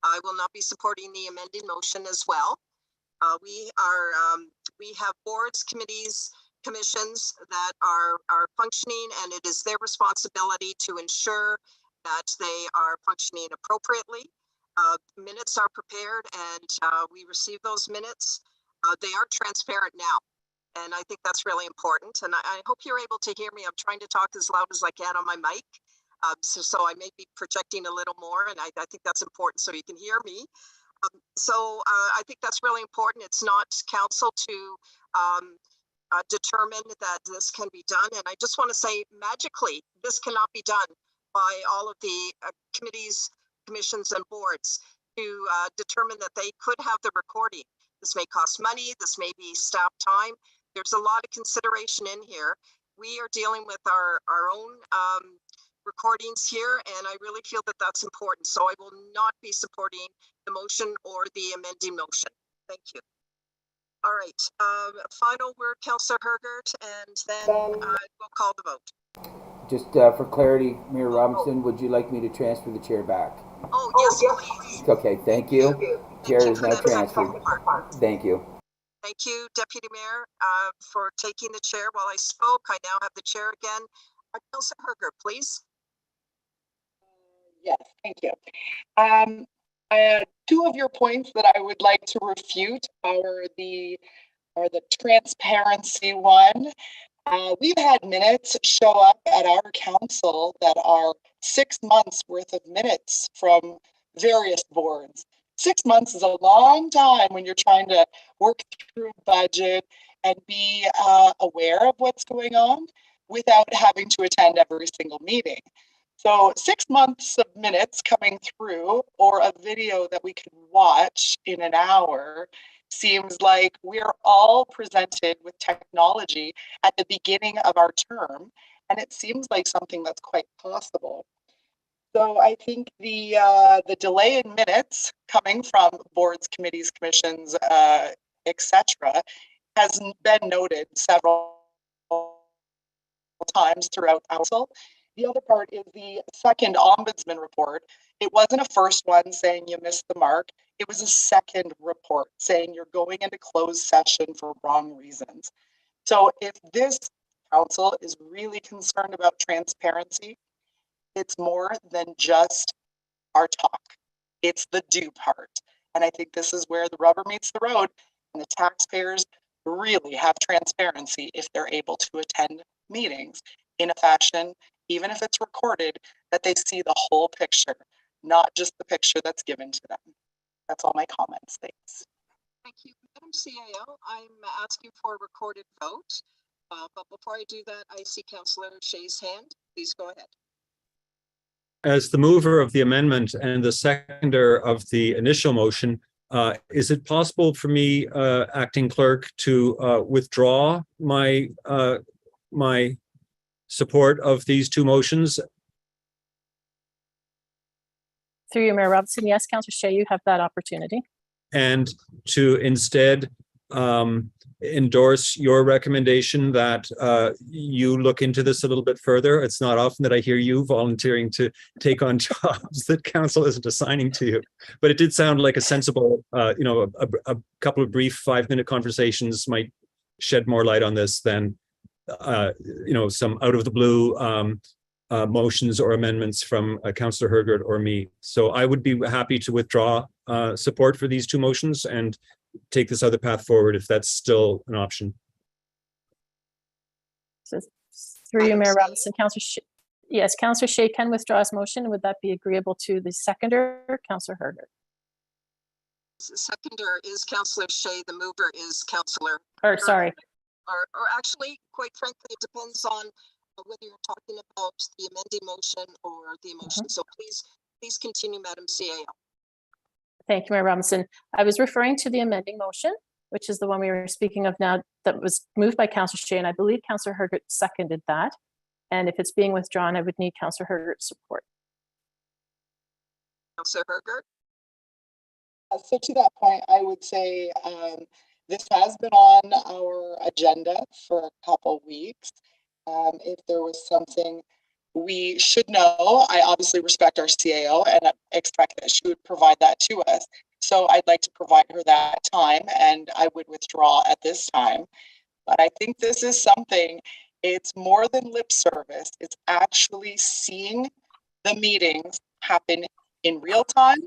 I will not be supporting the amended motion as well. We have boards, committees, commissions that are functioning, and it is their responsibility to ensure that they are functioning appropriately. Minutes are prepared, and we receive those minutes. They are transparent now, and I think that's really important. And I hope you're able to hear me. I'm trying to talk as loud as I can on my mic, so I may be projecting a little more, and I think that's important so you can hear me. I think that's really important. It's not council to determine that this can be done. And I just want to say, magically, this cannot be done by all of the committees, commissions, and boards to determine that they could have the recording. This may cost money. This may be staff time. There's a lot of consideration in here. We are dealing with our own recordings here, and I really feel that that's important. So I will not be supporting the motion or the amending motion. Thank you. All right, final word, Councillor Hergert, and then we'll call the vote. Just for clarity, Mayor Robinson, would you like me to transfer the chair back? Oh, yes, please. Okay, thank you. Chair is now transferred. Thank you. Thank you, Deputy Mayor, for taking the chair while I spoke. I now have the chair again. Councillor Hergert, please. Yes, thank you. Two of your points that I would like to refute are the transparency one. We've had minutes show up at our council that are 6 months worth of minutes from various boards. 6 months is a long time when you're trying to work through budget and be aware of what's going on without having to attend every single meeting. So 6 months of minutes coming through, or a video that we could watch in an hour, seems like we're all presented with technology at the beginning of our term, and it seems like something that's quite possible. So I think the delay in minutes coming from boards, committees, commissions, etc., has been noted several times throughout council. The other part is the second Ombudsman report. It wasn't a first one saying you missed the mark. It was a second report saying you're going into closed session for wrong reasons. So if this council is really concerned about transparency, it's more than just our talk. It's the do part. And I think this is where the rubber meets the road, and the taxpayers really have transparency if they're able to attend meetings in a fashion, even if it's recorded, that they see the whole picture, not just the picture that's given to them. That's all my comments. Thanks. Thank you, Madam CAO. I'm asking for a recorded vote, but before I do that, I see Councillor Shea's hand. Please go ahead. As the mover of the amendment and the seconder of the initial motion, is it possible for me, acting clerk, to withdraw my my support of these two motions? Through you, Mayor Robinson. Yes, Councillor Shea, you have that opportunity. And to instead endorse your recommendation that you look into this a little bit further. It's not often that I hear you volunteering to take on jobs that council isn't assigning to you, but it did sound like a sensible, a couple of brief 5-minute conversations might shed more light on this than some out of the blue motions or amendments from Councillor Hergert or me. So I would be happy to withdraw support for these two motions and take this other path forward if that's still an option. So through you, Mayor Robinson, Councillor Shea, yes, Councillor Shea can withdraw his motion. Would that be agreeable to the seconder, Councillor Hergert? The seconder is Councillor Shea. The mover is Councillor. Or sorry. Or actually, quite frankly, it depends on whether you're talking about the amending motion or the motion. So please continue, Madam CAO. Thank you, Mayor Robinson. I was referring to the amending motion. which is the one we were speaking of now, that was moved by Councillor Shea, and I believe Councillor Hergert seconded that. And if it's being withdrawn, I would need Councillor Hergert's support. Councillor Hergert. So to that point, I would say this has been on our agenda for a couple weeks. If there was something we should know, I obviously respect our CAO and expect that she would provide that to us. So I'd like to provide her that time, and I would withdraw at this time. But I think this is something, it's more than lip service. It's actually seeing the meetings happen in real time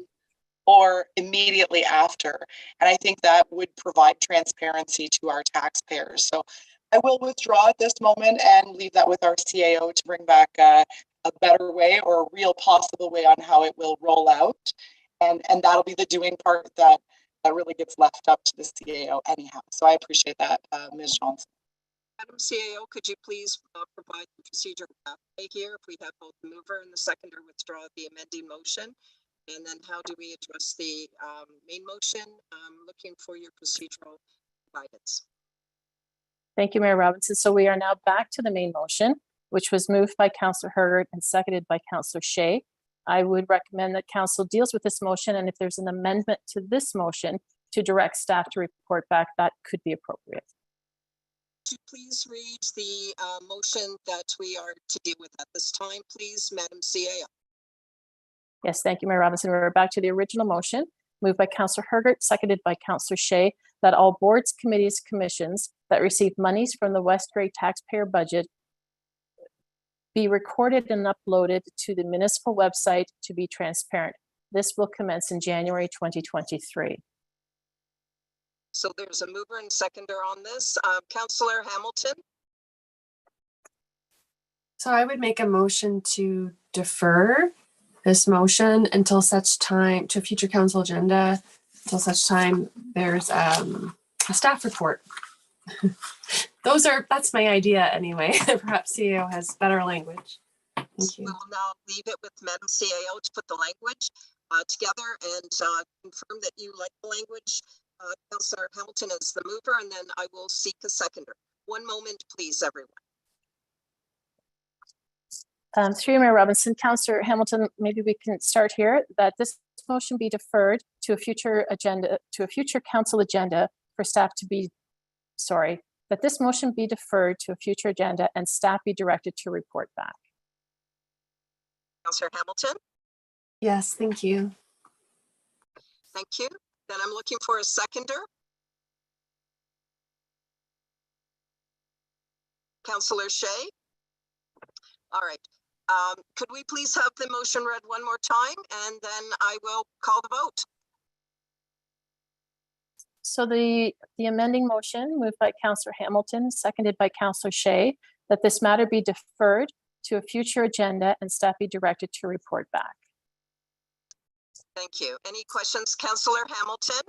or immediately after. And I think that would provide transparency to our taxpayers. So I will withdraw at this moment and leave that with our CAO to bring back a better way or a real possible way on how it will roll out. And that'll be the doing part that really gets left up to the CAO anyhow. So I appreciate that, Ms. Johnson. Madam CAO, could you please provide the procedure here if we have both the mover and the seconder withdraw the amending motion? And then how do we address the main motion? Looking for your procedural guidance. Thank you, Mayor Robinson. So we are now back to the main motion, which was moved by Councillor Hergert and seconded by Councillor Shea. I would recommend that Council deals with this motion, and if there's an amendment to this motion to direct staff to report back, that could be appropriate. Could you please read the motion that we are to deal with at this time, please, Madam CAO? Yes, thank you, Mayor Robinson. We're back to the original motion, moved by Councillor Hergert, seconded by Councillor Shea, that all boards, committees, commissions that receive monies from the West Grey taxpayer budget be recorded and uploaded to the municipal website to be transparent. This will commence in January 2023. So there's a mover and seconder on this. Councillor Hamilton. So I would make a motion to defer this motion until such time, to a future council agenda, until such time there's a staff report. That's my idea anyway. Perhaps CEO has better language. Thank you. We will now leave it with Madam CAO to put the language together and confirm that you like the language. Councillor Hamilton is the mover, and then I will seek a seconder. One moment, please, everyone. Through you, Mayor Robinson, Councillor Hamilton, maybe we can start here, that this motion be deferred to a future agenda, to a future council agenda for staff to be, that this motion be deferred to a future agenda and staff be directed to report back. Councillor Hamilton. Yes, thank you. Thank you. Then I'm looking for a seconder. Councillor Shea. All right. Could we please have the motion read one more time, and then I will call the vote. So the amending motion moved by Councillor Hamilton, seconded by Councillor Shea, that this matter be deferred to a future agenda and staff be directed to report back. Thank you. Any questions, Councillor Hamilton?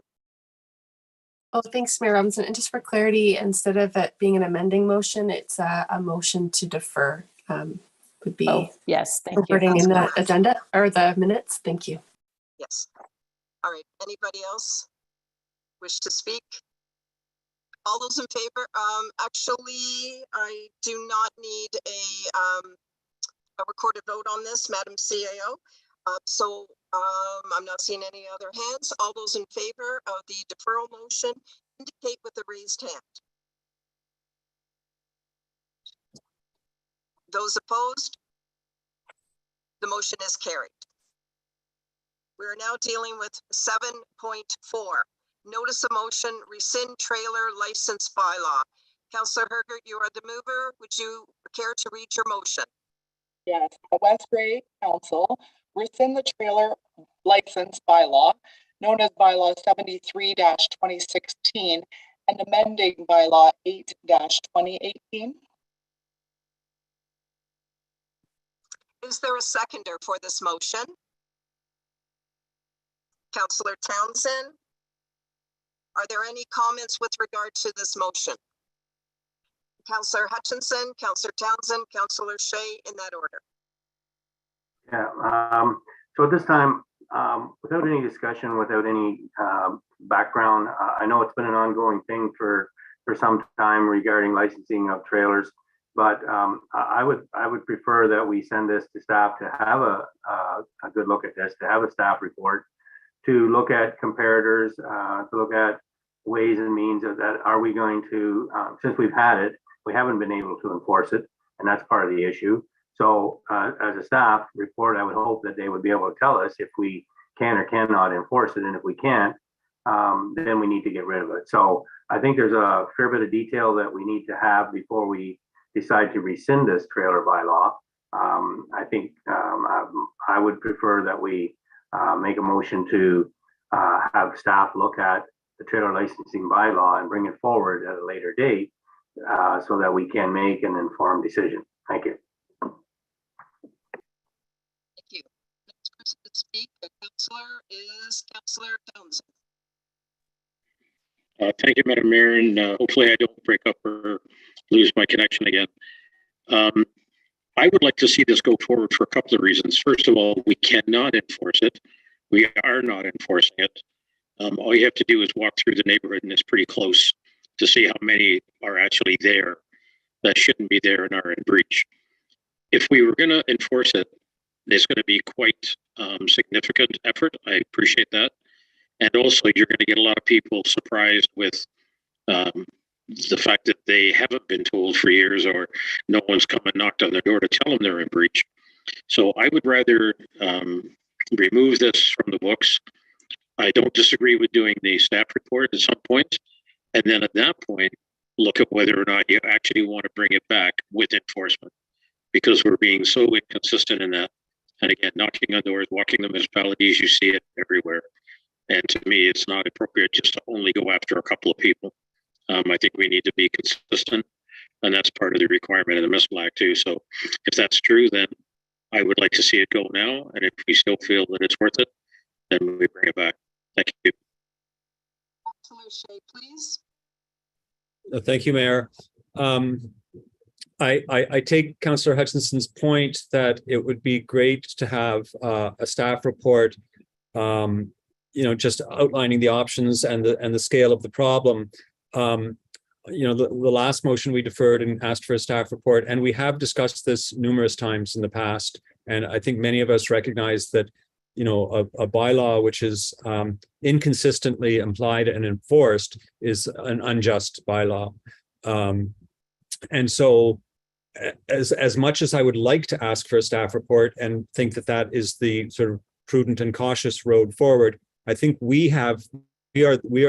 Oh, thanks, Mayor Robinson. And just for clarity, instead of it being an amending motion, it's a motion to defer. Would be yes, thank you. in the agenda or the minutes. Thank you. Yes. All right. Anybody else wish to speak? All those in favor? Actually, I do not need a recorded vote on this, Madam CAO. So I'm not seeing any other hands. All those in favor of the deferral motion indicate with a raised hand. Those opposed? The motion is carried. We are now dealing with 7.4. Notice of motion, rescind trailer license bylaw. Councillor Hergert, you are the mover. Would you care to read your motion? Yes, the West Grey Council rescind the trailer license bylaw, known as Bylaw 73-2016, and amending Bylaw 8-2018. Is there a seconder for this motion? Councillor Townsend? Are there any comments with regard to this motion? Councillor Hutchinson, Councillor Townsend, Councillor Shea, in that order. Yeah, so at this time, without any discussion, without any background, I know it's been an ongoing thing for some time regarding licensing of trailers, but I would prefer that we send this to staff to have a good look at this, to have a staff report, to look at comparators, to look at ways and means of that. Are we going to, since we've had it, we haven't been able to enforce it, and that's part of the issue. So as a staff report, I would hope that they would be able to tell us if we can or cannot enforce it. And if we can't, then we need to get rid of it. So I think there's a fair bit of detail that we need to have before we decide to rescind this trailer bylaw. I think I would prefer that we make a motion to have staff look at the trailer licensing bylaw and bring it forward at a later date so that we can make an informed decision. Thank you. Thank you. Next person to speak, the councillor, is Councillor Townsend. Thank you, Madam Mayor, and hopefully I don't break up or lose my connection again. I would like to see this go forward for a couple of reasons. First of all, we cannot enforce it. We are not enforcing it. All you have to do is walk through the neighborhood, and it's pretty close to see how many are actually there that shouldn't be there and are in breach. If we were going to enforce it, there's going to be quite significant effort. I appreciate that. And also, you're going to get a lot of people surprised with the fact that they haven't been told for years, or no one's come and knocked on their door to tell them they're in breach. So I would rather remove this from the books. I don't disagree with doing the staff report at some point. And then at that point, look at whether or not you actually want to bring it back with enforcement, because we're being so inconsistent in that. And again, knocking on doors, walking the municipalities, you see it everywhere. And to me, it's not appropriate just to only go after a couple of people. I think we need to be consistent, and that's part of the requirement of the Municipal Act too. So if that's true, then I would like to see it go now. And if we still feel that it's worth it, then we bring it back. Thank you. Councillor Shea, please. Thank you, Mayor. I take Councillor Hutchinson's point that it would be great to have a staff report, just outlining the options and the scale of the problem. The last motion we deferred and asked for a staff report, and we have discussed this numerous times in the past. And I think many of us recognize that, a bylaw which is inconsistently implied and enforced is an unjust bylaw. And so as much as I would like to ask for a staff report and think that that is the sort of prudent and cautious road forward, I think we are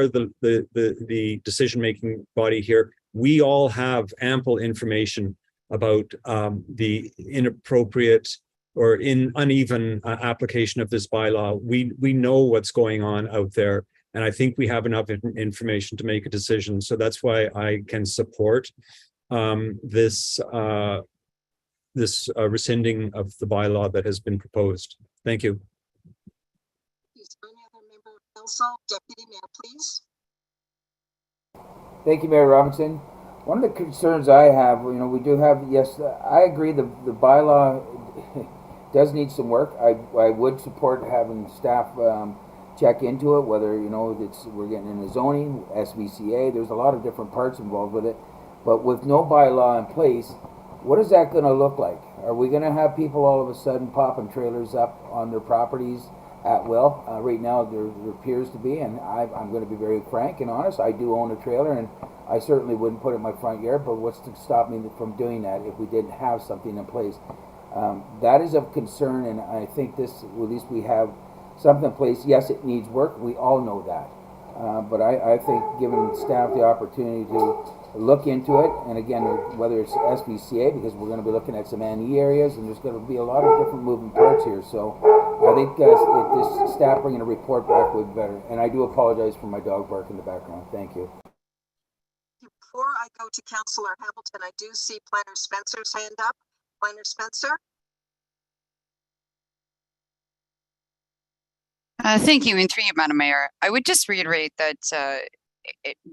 the decision-making body here. We all have ample information about the inappropriate or uneven application of this bylaw. We know what's going on out there, and I think we have enough information to make a decision. So that's why I can support this rescinding of the bylaw that has been proposed. Thank you. Is there any other member of council? Deputy Mayor, please. Thank you, Mayor Robinson. One of the concerns I have, we do have, yes, I agree the bylaw does need some work. I would support having staff check into it, whether, we're getting into zoning, SVCA, there's a lot of different parts involved with it. But with no bylaw in place, what is that going to look like? Are we going to have people all of a sudden popping trailers up on their properties at will? Right now, there appears to be, and I'm going to be very frank and honest. I do own a trailer, and I certainly wouldn't put it in my front yard, but what's to stop me from doing that if we didn't have something in place? That is of concern, and I think at least we have something in place. Yes, it needs work. We all know that. But I think giving staff the opportunity to look into it, and again, whether it's SVCA, because we're going to be looking at some NE areas, and there's going to be a lot of different moving parts here. So I think this staff bringing a report back would be better. And I do apologize for my dog bark in the background. Thank you. Before I go to Councillor Hamilton, I do see Planner Spencer's hand up. Planner Spencer. Thank you, and through you, Madam Mayor. I would just reiterate that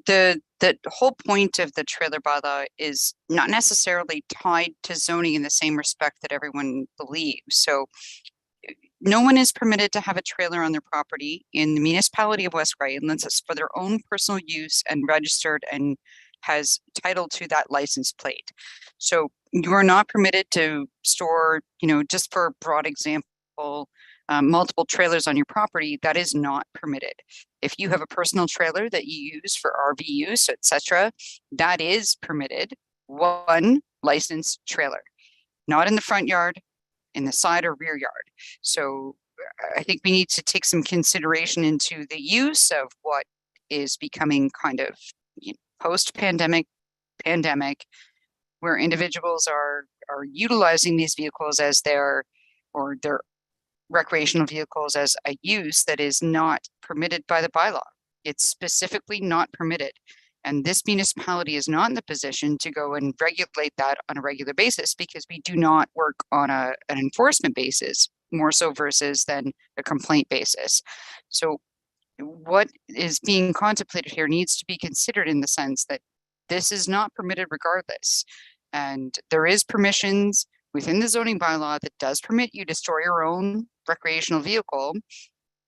the whole point of the trailer bylaw is not necessarily tied to zoning in the same respect that everyone believes. So no one is permitted to have a trailer on their property in the municipality of West Gray unless it's for their own personal use and registered and has title to that license plate. So you are not permitted to store, just for broad example, multiple trailers on your property. That is not permitted. If you have a personal trailer that you use for RV use, etc., that is permitted. One licensed trailer, not in the front yard, in the side or rear yard. So I think we need to take some consideration into the use of what is becoming kind of post-pandemic, where individuals are utilizing these vehicles as their recreational vehicles as a use that is not permitted by the bylaw. It's specifically not permitted. And this municipality is not in the position to go and regulate that on a regular basis because we do not work on an enforcement basis, more so versus than a complaint basis. So what is being contemplated here needs to be considered in the sense that this is not permitted regardless. And there is permissions within the zoning bylaw that does permit you to store your own recreational vehicle,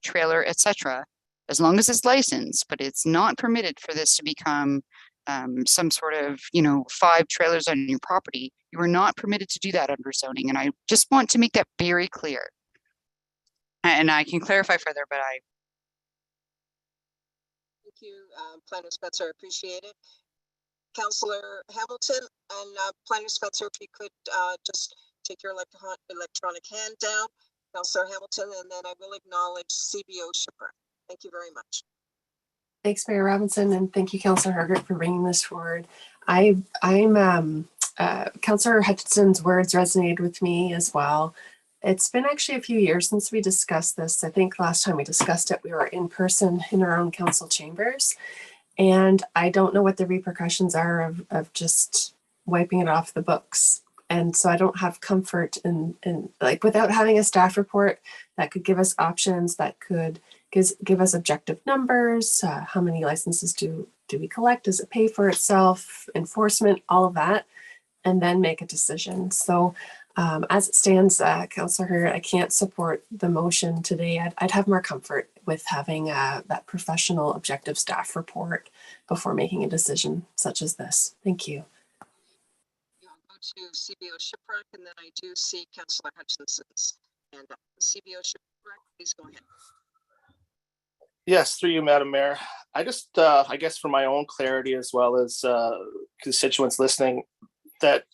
trailer, etc., as long as it's licensed, but it's not permitted for this to become some sort of, 5 trailers on your property. You are not permitted to do that under zoning. And I just want to make that very clear. And I can clarify further, but Thank you, Planner Spencer, I appreciate it. Councillor Hamilton and Planner Spencer, if you could just take your electronic hand down. Councillor Hamilton, and then I will acknowledge CBO Shipwreck. Thank you very much. Thanks, Mayor Robinson, and thank you, Councillor Hergert, for bringing this forward. Councillor Hutchinson's words resonated with me as well. It's been actually a few years since we discussed this. I think last time we discussed it, we were in person in our own council chambers. And I don't know what the repercussions are of just wiping it off the books. And so I don't have comfort in like without having a staff report that could give us options, that could give us objective numbers. How many licenses do we collect? Does it pay for itself? Enforcement, all of that, and then make a decision. So as it stands, Councillor Hurd, I can't support the motion today. I'd have more comfort with having that professional objective staff report before making a decision such as this. Thank you. I'll go to CBO Shipwreck, and then I do see Councillor Hutchinson's hand up. CBO Shipwreck, please go ahead. Yes, through you, Madam Mayor. I just, I guess for my own clarity as well as constituents listening, that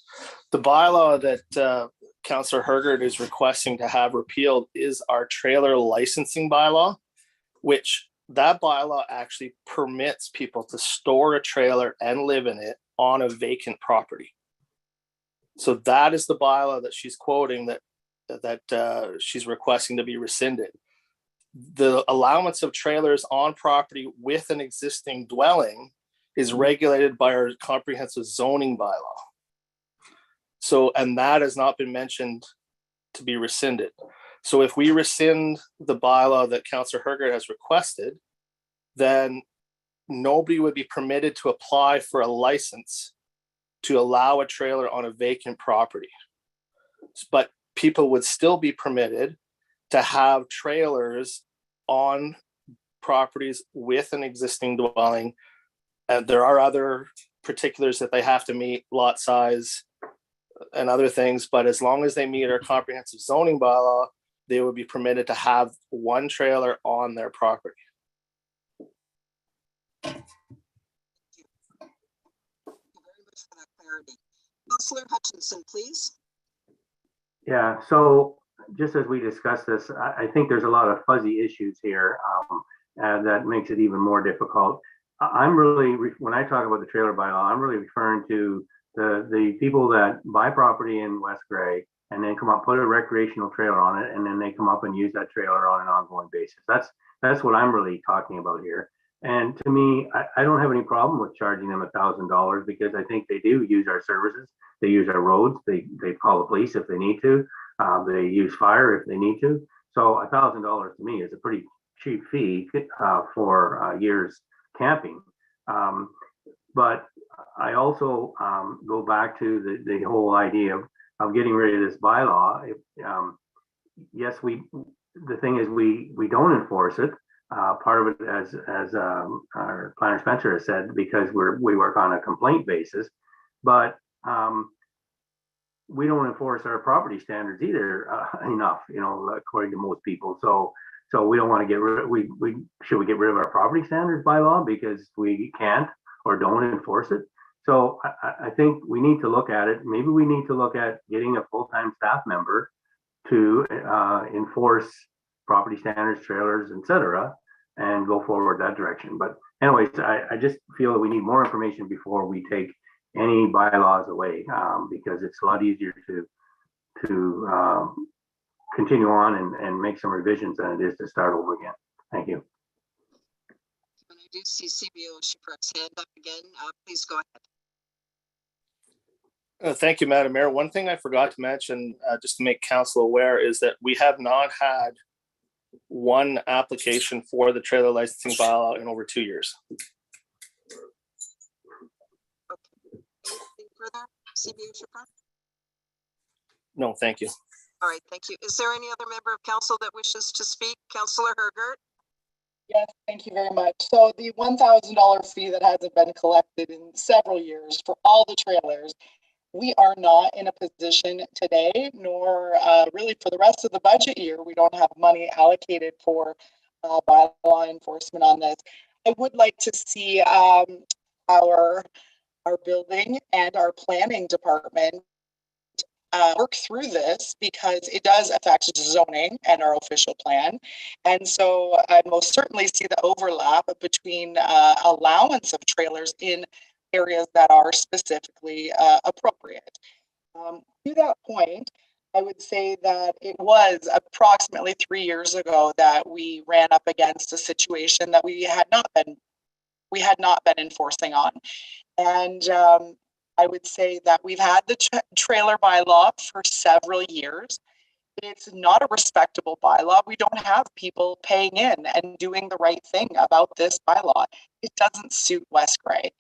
the bylaw that Councillor Hergert is requesting to have repealed is our trailer licensing bylaw, which that bylaw actually permits people to store a trailer and live in it on a vacant property. So that is the bylaw that she's quoting that she's requesting to be rescinded. The allowance of trailers on property with an existing dwelling is regulated by our comprehensive zoning bylaw. So, and that has not been mentioned to be rescinded. So if we rescind the bylaw that Councillor Hergert has requested, then nobody would be permitted to apply for a license to allow a trailer on a vacant property. But people would still be permitted to have trailers on properties with an existing dwelling. And there are other particulars that they have to meet, lot size and other things, but as long as they meet our comprehensive zoning bylaw, they would be permitted to have one trailer on their property. Thank you very much for that clarity. Councillor Hutchinson, please. Yeah, so just as we discussed this, I think there's a lot of fuzzy issues here that makes it even more difficult. I'm really, when I talk about the trailer bylaw, I'm really referring to the people that buy property in West Gray and then come up, put a recreational trailer on it, and then they come up and use that trailer on an ongoing basis. That's what I'm really talking about here. And to me, I don't have any problem with charging them $1,000 because I think they do use our services. They use our roads. They call the police if they need to. They use fire if they need to. So $1,000 to me is a pretty cheap fee for years camping. But I also go back to the whole idea of getting rid of this bylaw. yes, the thing is we don't enforce it. Part of it, as our planner Spencer has said, because we work on a complaint basis, but we don't enforce our property standards either enough, according to most people. So we don't want to get rid. Should we get rid of our property standards by law because we can't or don't enforce it? So I think we need to look at it. Maybe we need to look at getting a full-time staff member to enforce property standards, trailers, etc., and go forward that direction. But anyways, I just feel that we need more information before we take any bylaws away, because it's a lot easier to continue on and make some revisions than it is to start over again. Thank you. And I do see CBO Shipwreck's hand up again. Please go ahead. Thank you, Madam Mayor. One thing I forgot to mention, just to make council aware, is that we have not had one application for the trailer licensing bylaw in over 2 years. Okay. Anything further, CBO Shipwreck? No, thank you. All right, thank you. Is there any other member of council that wishes to speak? Councillor Hergert? Yes, thank you very much. So the $1,000 fee that hasn't been collected in several years for all the trailers, we are not in a position today, nor really for the rest of the budget year. We don't have money allocated for bylaw enforcement on this. I would like to see our building and our planning department work through this, because it does affect zoning and our official plan. And so I most certainly see the overlap between allowance of trailers in areas that are specifically appropriate. To that point, I would say that it was approximately 3 years ago that we ran up against a situation that we had not been enforcing on. And I would say that we've had the trailer bylaw for several years. It's not a respectable bylaw. We don't have people paying in and doing the right thing about this bylaw. It doesn't suit West Grey.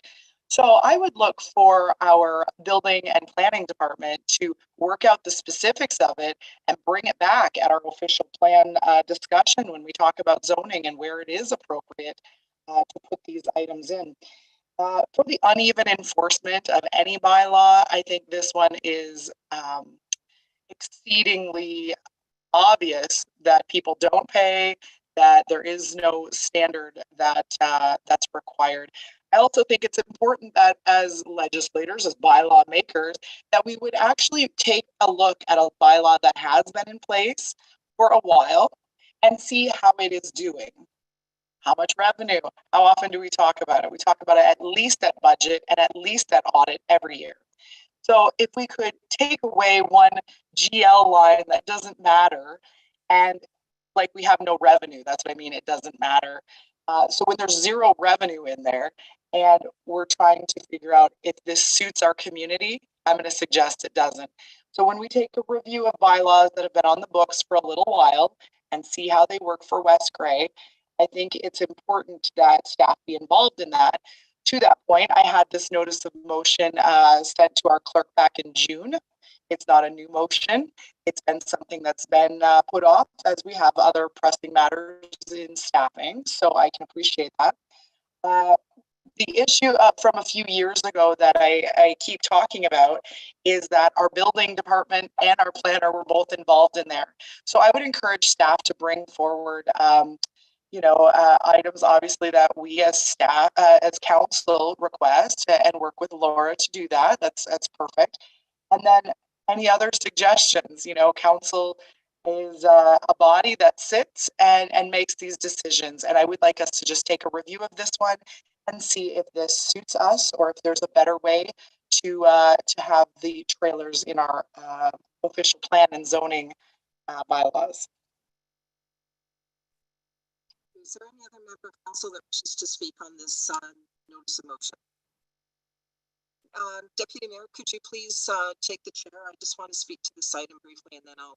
So I would look for our building and planning department to work out the specifics of it and bring it back at our official plan discussion when we talk about zoning and where it is appropriate to put these items in. For the uneven enforcement of any bylaw, I think this one is exceedingly obvious that people don't pay, that there is no standard that's required. I also think it's important that as legislators, as bylaw makers, that we would actually take a look at a bylaw that has been in place for a while and see how it is doing. How much revenue? How often do we talk about it? We talk about it at least at budget and at least at audit every year. So if we could take away one GL line that doesn't matter, and like we have no revenue, that's what I mean, it doesn't matter. So when there's zero revenue in there and we're trying to figure out if this suits our community, I'm going to suggest it doesn't. So when we take a review of bylaws that have been on the books for a little while and see how they work for West Grey, I think it's important that staff be involved in that. To that point, I had this notice of motion sent to our clerk back in June. It's not a new motion. It's been something that's been put off as we have other pressing matters in staffing, so I can appreciate that. The issue from a few years ago that I keep talking about is that our building department and our planner were both involved in there. So I would encourage staff to bring forward items obviously that we as staff, as council request, and work with Laura to do that. That's perfect. And then any other suggestions, council is a body that sits and makes these decisions. And I would like us to just take a review of this one and see if this suits us or if there's a better way to have the trailers in our official plan and zoning bylaws. Is there any other member of council that wishes to speak on this notice of motion? Deputy Mayor, could you please take the chair? I just want to speak to this item briefly and then I'll...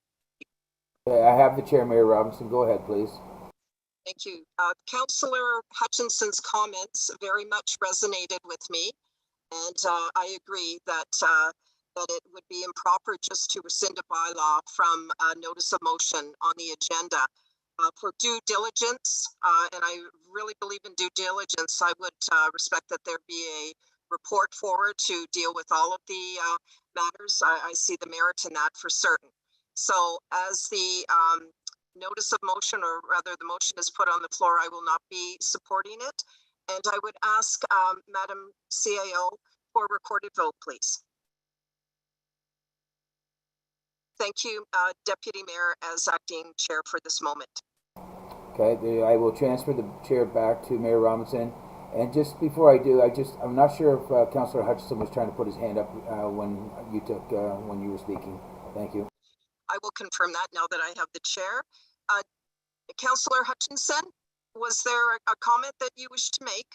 I have the chair, Mayor Robinson. Go ahead, please. Thank you. Councillor Hutchinson's comments very much resonated with me. And I agree that that it would be improper just to rescind a bylaw from a notice of motion on the agenda. For due diligence, and I really believe in due diligence, I would respect that there be a report forward to deal with all of the matters. I see the merit in that for certain. So as the notice of motion, or rather the motion is put on the floor, I will not be supporting it. And I would ask Madam CAO for a recorded vote, please. Thank you, Deputy Mayor, as acting chair for this moment. Okay, I will transfer the chair back to Mayor Robinson. And just before I do, I'm not sure if Councillor Hutchinson was trying to put his hand up when you were speaking. Thank you. I will confirm that now that I have the chair. Councillor Hutchinson, was there a comment that you wish to make?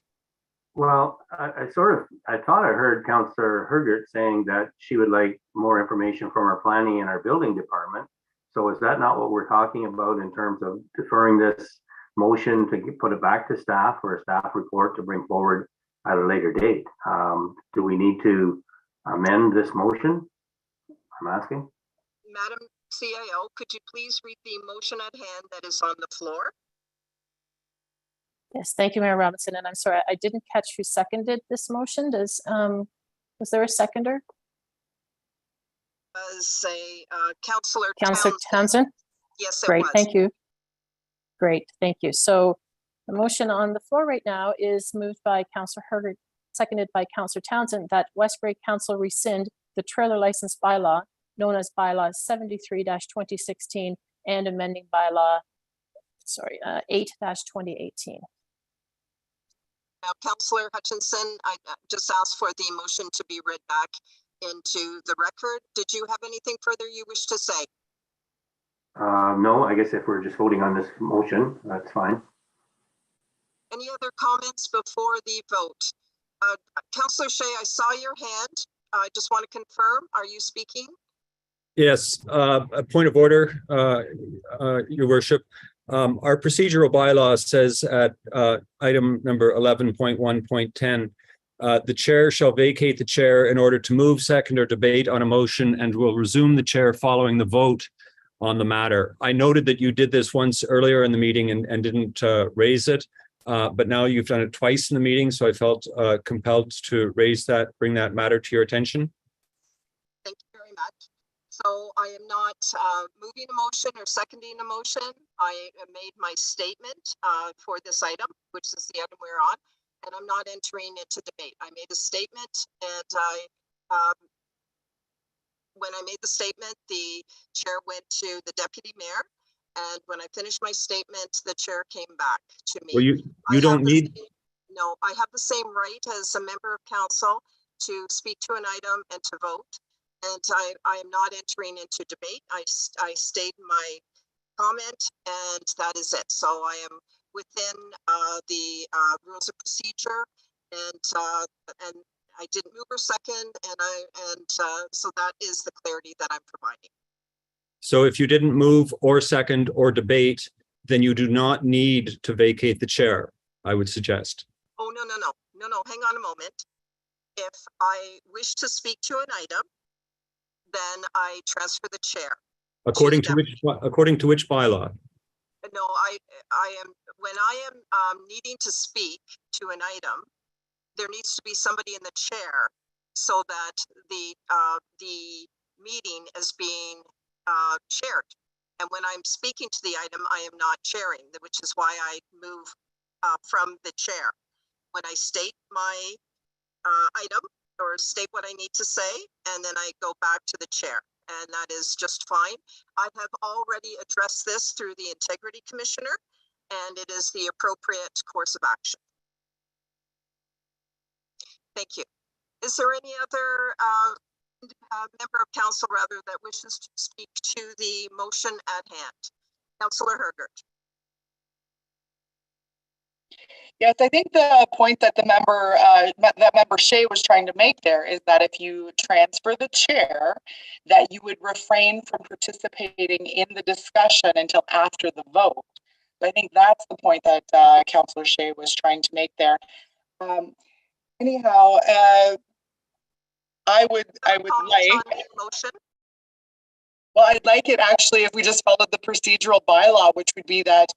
Well, I thought I heard Councillor Hergert saying that she would like more information from our planning and our building department. So is that not what we're talking about in terms of deferring this motion to put it back to staff for a staff report to bring forward at a later date? Do we need to amend this motion? I'm asking. Madam CAO, could you please read the motion at hand that is on the floor? Yes, thank you, Mayor Robinson. And I'm sorry, I didn't catch who seconded this motion. Was there a seconder? Was a Councillor Townsend? Yes, it Great, was. thank you. Great, thank you. So the motion on the floor right now is moved by Councillor Hergert, seconded by Councillor Townsend, that Westbury Council rescind the trailer license bylaw known as Bylaw 73-2016 and amending Bylaw 8-2018. Now, Councillor Hutchinson, I just asked for the motion to be read back into the record. Did you have anything further you wish to say? No, I guess if we're just voting on this motion, that's fine. Any other comments before the vote? Councillor Shea, I saw your hand. I just want to confirm, are you speaking? Yes, a point of order, Your Worship. Our procedural bylaw says at item number 11.1.10, the chair shall vacate the chair in order to move, second, or debate on a motion and will resume the chair following the vote on the matter. I noted that you did this once earlier in the meeting and didn't raise it, but now you've done it twice in the meeting, so I felt compelled to bring that matter to your attention. Thank you very much. So I am not moving a motion or seconding a motion. I made my statement for this item, which is the item we're on, and I'm not entering into debate. I made a statement, and when I made the statement, the chair went to the deputy mayor, and when I finished my statement, the chair came back to me. Well, you don't need. No, I have the same right as a member of council to speak to an item and to vote. And I am not entering into debate. I state my comment, and that is it. So I am within the rules of procedure, and I didn't move or second, and so that is the clarity that I'm providing. So if you didn't move or second or debate, then you do not need to vacate the chair, I would suggest. Oh, no. Hang on a moment. If I wish to speak to an item, then I transfer the chair. According to which bylaw? No, I am, when I am needing to speak to an item, there needs to be somebody in the chair so that the meeting is being chaired. And when I'm speaking to the item, I am not chairing, which is why I move from the chair. When I state my item or state what I need to say, and then I go back to the chair, and that is just fine. I have already addressed this through the Integrity Commissioner, and it is the appropriate course of action. Thank you. Is there any other member of council, rather, that wishes to speak to the motion at hand? Councillor Hergert. Yes, I think the point that the member Shea was trying to make there is that if you transfer the chair, that you would refrain from participating in the discussion until after the vote. I think that's the point that Councillor Shea was trying to make there. Anyhow, I would Comment like, on the motion? well, I'd like it actually if we just followed the procedural bylaw, which would be that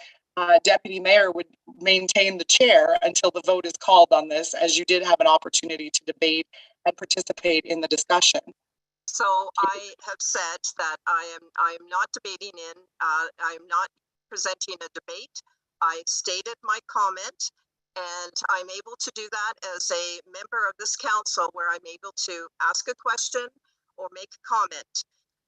Deputy Mayor would maintain the chair until the vote is called on this, as you did have an opportunity to debate and participate in the discussion. So I have said that I am not debating I am not presenting a debate. I stated my comment, and I'm able to do that as a member of this council where I'm able to ask a question or make a comment.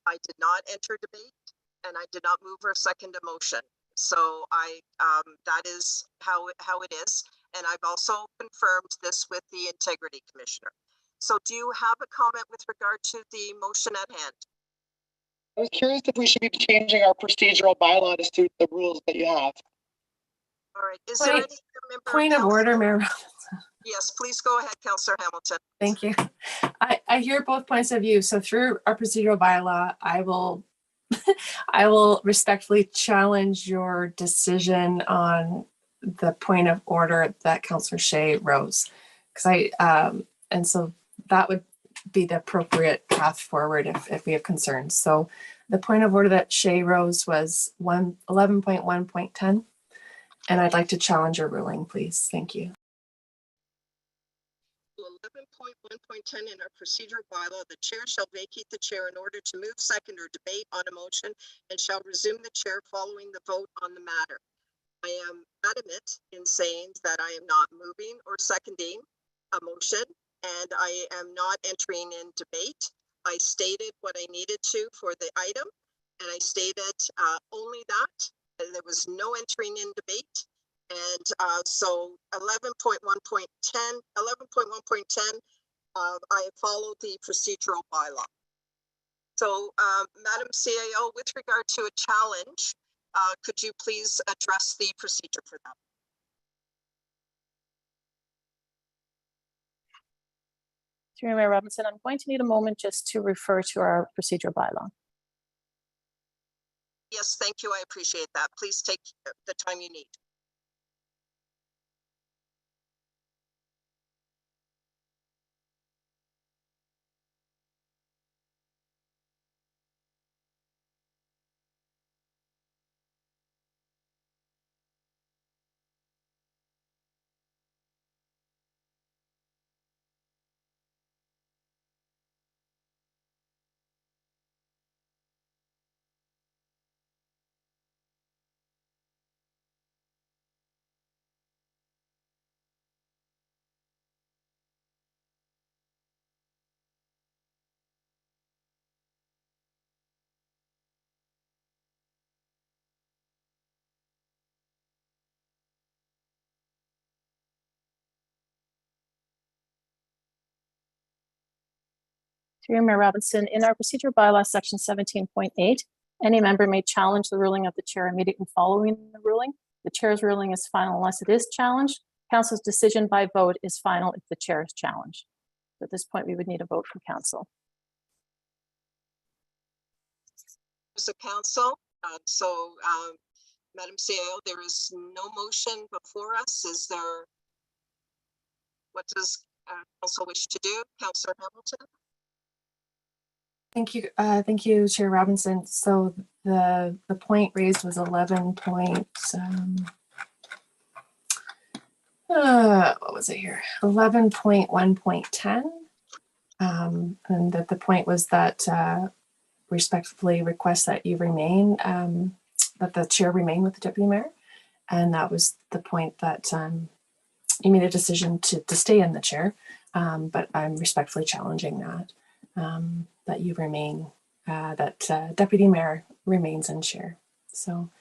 I did not enter debate, and I did not move or second a motion. So that is how it is. And I've also confirmed this with the Integrity Commissioner. So do you have a comment with regard to the motion at hand? I was curious if we should be changing our procedural bylaw to suit the rules that you have. All right. Is there any member Point of order, Mayor Robinson. Yes, please go ahead, Councillor Hamilton. Thank you. I hear both points of view. So through our procedural bylaw, I will I will respectfully challenge your decision on the point of order that Councillor Shea rose. Because and so that would be the appropriate path forward if we have concerns. So the point of order that Shea rose was 11.1.10. And I'd like to challenge your ruling, please. Thank you. 11.1.10 in our procedural bylaw, the chair shall vacate the chair in order to move, second, or debate on a motion and shall resume the chair following the vote on the matter. I am adamant in saying that I am not moving or seconding a motion, and I am not entering in debate. I stated what I needed to for the item, and I stated only that. There was no entering in debate. And so 11.1.10, I followed the procedural bylaw. So Madam CAO, with regard to a challenge, could you please address the procedure for that? Through Mayor Robinson, I'm going to need a moment just to refer to our procedural bylaw. Yes, thank you. I appreciate that. Please take the time you need. Through Mayor Robinson, in our procedural bylaw, section 17.8, any member may challenge the ruling of the chair immediately following the ruling. The chair's ruling is final unless it is challenged. Council's decision by vote is final if the chair is challenged. So at this point, we would need a vote from council. As a council, Madam CAO, there is no motion before us. Is there? What does council wish to do? Councillor Hamilton? Thank you, Chair Robinson. So the point raised was 11 point, what was it here? 11.1.10. And that the point was that respectfully request that you remain, that the chair remain with the deputy mayor. And that was the point that you made a decision to stay in the chair, but I'm respectfully challenging that. That you remain, that Deputy Mayor remains in chair. So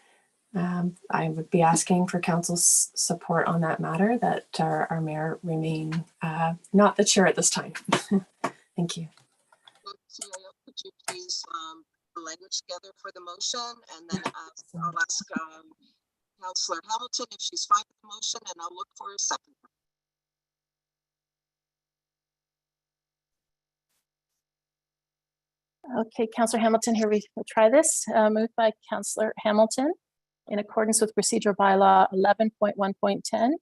I would be asking for council's support on that matter, that our mayor remain not the chair at this time. Thank you. Could you please put language together for the motion, and then I'll ask Councillor Hamilton if she's fine with the motion, and I'll look for a second. Okay, Councillor Hamilton, here we will try this. Moved by Councillor Hamilton in accordance with procedural bylaw 11.1.10,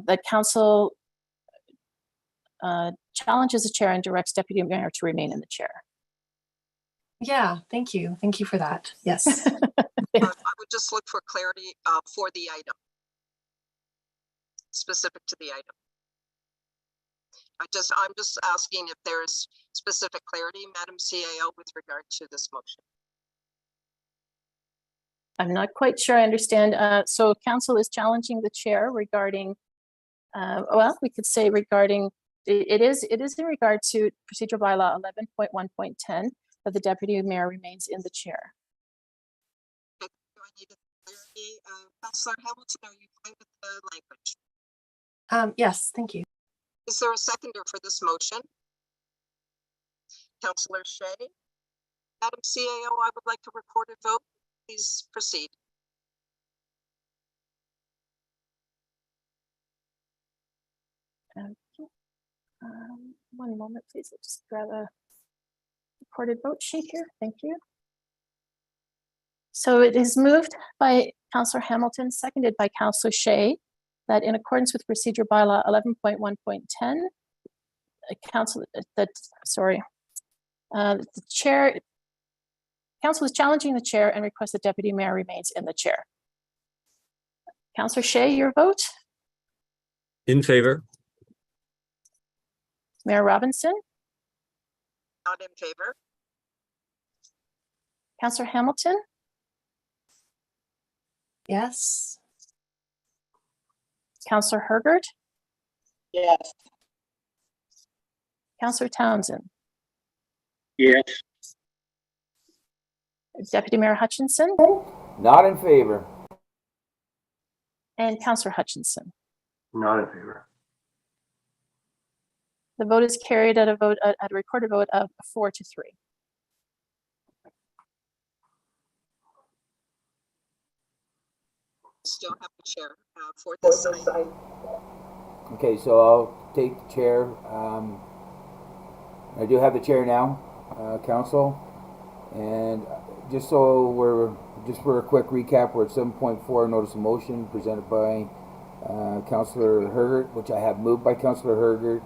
that council challenges the chair and directs Deputy Mayor to remain in the chair. Yeah, thank you. Thank you for that. Yes. I would just look for clarity for the item, specific to the item. I'm just asking if there's specific clarity, Madam CAO, with regard to this motion. I'm not quite sure I understand. So council is challenging the chair regarding, well, we could say regarding, it is in regard to procedural bylaw 11.1.10 that the deputy mayor remains in the chair. Okay, do I need a clarity? Councillor Hamilton, are you fine with the language? Yes, thank you. Is there a seconder for this motion? Councillor Shea? Madam CAO, I would like a recorded vote. Please proceed. Okay. One moment, please. I'll just grab a recorded vote sheet here. Thank you. So it is moved by Councillor Hamilton, seconded by Councillor Shea, that in accordance with procedure bylaw 11.1.10, the chair, council is challenging the chair and requests the deputy mayor remains in the chair. Councillor Shea, your vote? In favor. Mayor Robinson? Not in favor. Councillor Hamilton? Yes. Councillor Hergert? Yes. Councillor Townsend? Yes. Deputy Mayor Hutchinson? Not in favor. And Councillor Hutchinson? Not in favor. The vote is carried at a recorded vote of 4-3. Still have the chair for this item. Okay, so I'll take the chair. I do have the chair now, council. And just so for a quick recap, we're at 7.4, notice of motion presented by Councillor Hergert, which I have moved by Councillor Hergert.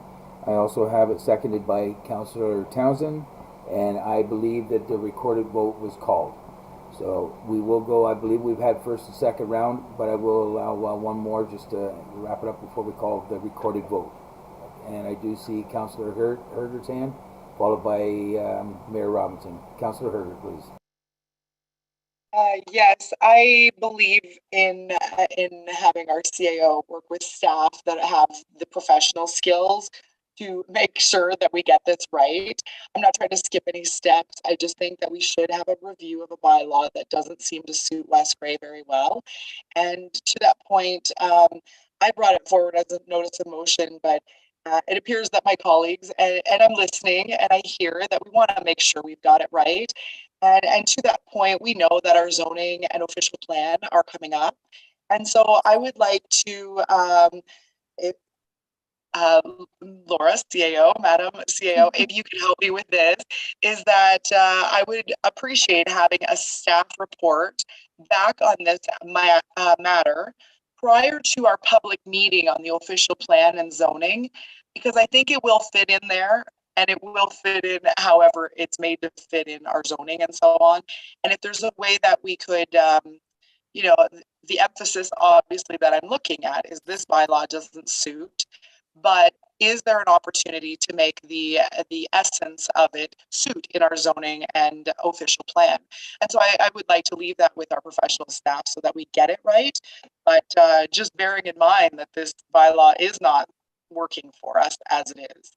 I also have it seconded by Councillor Townsend, and I believe that the recorded vote was called. So we will go, I believe we've had first and second round, but I will allow one more just to wrap it up before we call the recorded vote. And I do see Councillor Hergert's hand, followed by Mayor Robinson. Councillor Hergert, please. Yes, I believe in having our CAO work with staff that have the professional skills to make sure that we get this right. I'm not trying to skip any steps. I just think that we should have a review of a bylaw that doesn't seem to suit West Gray very well. And to that point, I brought it forward as a notice of motion, but it appears that my colleagues, and I'm listening, and I hear that we want to make sure we've got it right. And to that point, we know that our zoning and official plan are coming up. And so I would like to, Laura, CAO, Madam CAO, if you could help me with this, is that I would appreciate having a staff report back on this matter prior to our public meeting on the official plan and zoning, because I think it will fit in there and it will fit in however it's made to fit in our zoning and so on. And if there's a way that we could, you know, the emphasis obviously that I'm looking at is this bylaw doesn't suit, but is there an opportunity to make the essence of it suit in our zoning and official plan? And so I would like to leave that with our professional staff so that we get it right. But just bearing in mind that this bylaw is not working for us as it is.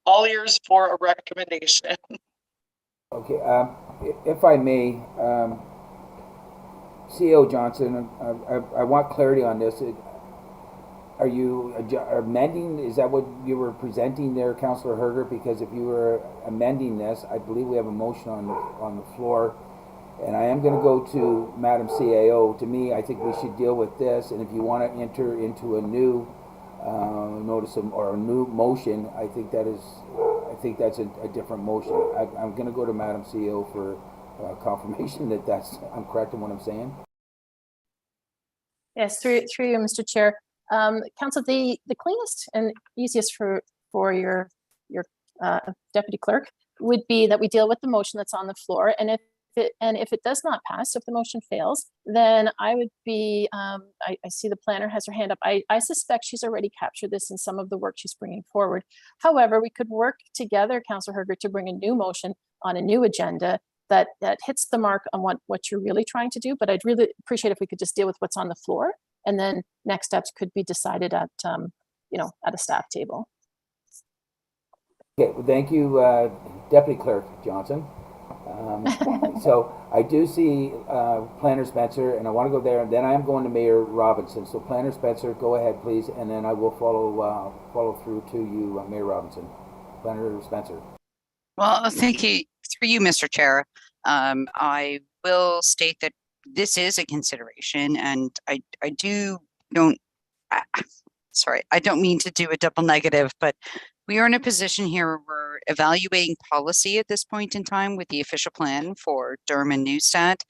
All ears for a recommendation. Okay, if I may, CEO Johnson, I want clarity on this. Are you amending, is that what you were presenting there, Councillor Hergert? Because if you were amending this, I believe we have a motion on the floor, and I am going to go to Madam CAO. To me, I think we should deal with this, and if you want to enter into a new notice of, or a new motion, I think that's a different motion. I'm going to go to Madam CEO for confirmation that I'm correct in what I'm saying. Yes, through you, Mr. Chair. Council, the cleanest and easiest for your deputy clerk would be that we deal with the motion that's on the floor, and if it does not pass, if the motion fails, then I would be, I see the planner has her hand up. I suspect she's already captured this in some of the work she's bringing forward. However, we could work together, Councillor Herger, to bring a new motion on a new agenda that hits the mark on what you're really trying to do. But I'd really appreciate if we could just deal with what's on the floor, and then next steps could be decided at, at a staff table. Okay, well, thank you, Deputy Clerk Johnson. So I do see Planner Spencer, and I want to go there, and then I am going to Mayor Robinson. So Planner Spencer, go ahead, please, and then I will follow through to you, Mayor Robinson. Planner Spencer. Well, thank you. Through you, Mr. Chair. I will state that this is a consideration, and I don't mean to do a double negative, but we are in a position here where we're evaluating policy at this point in time with the official plan for Durham and Neustadt.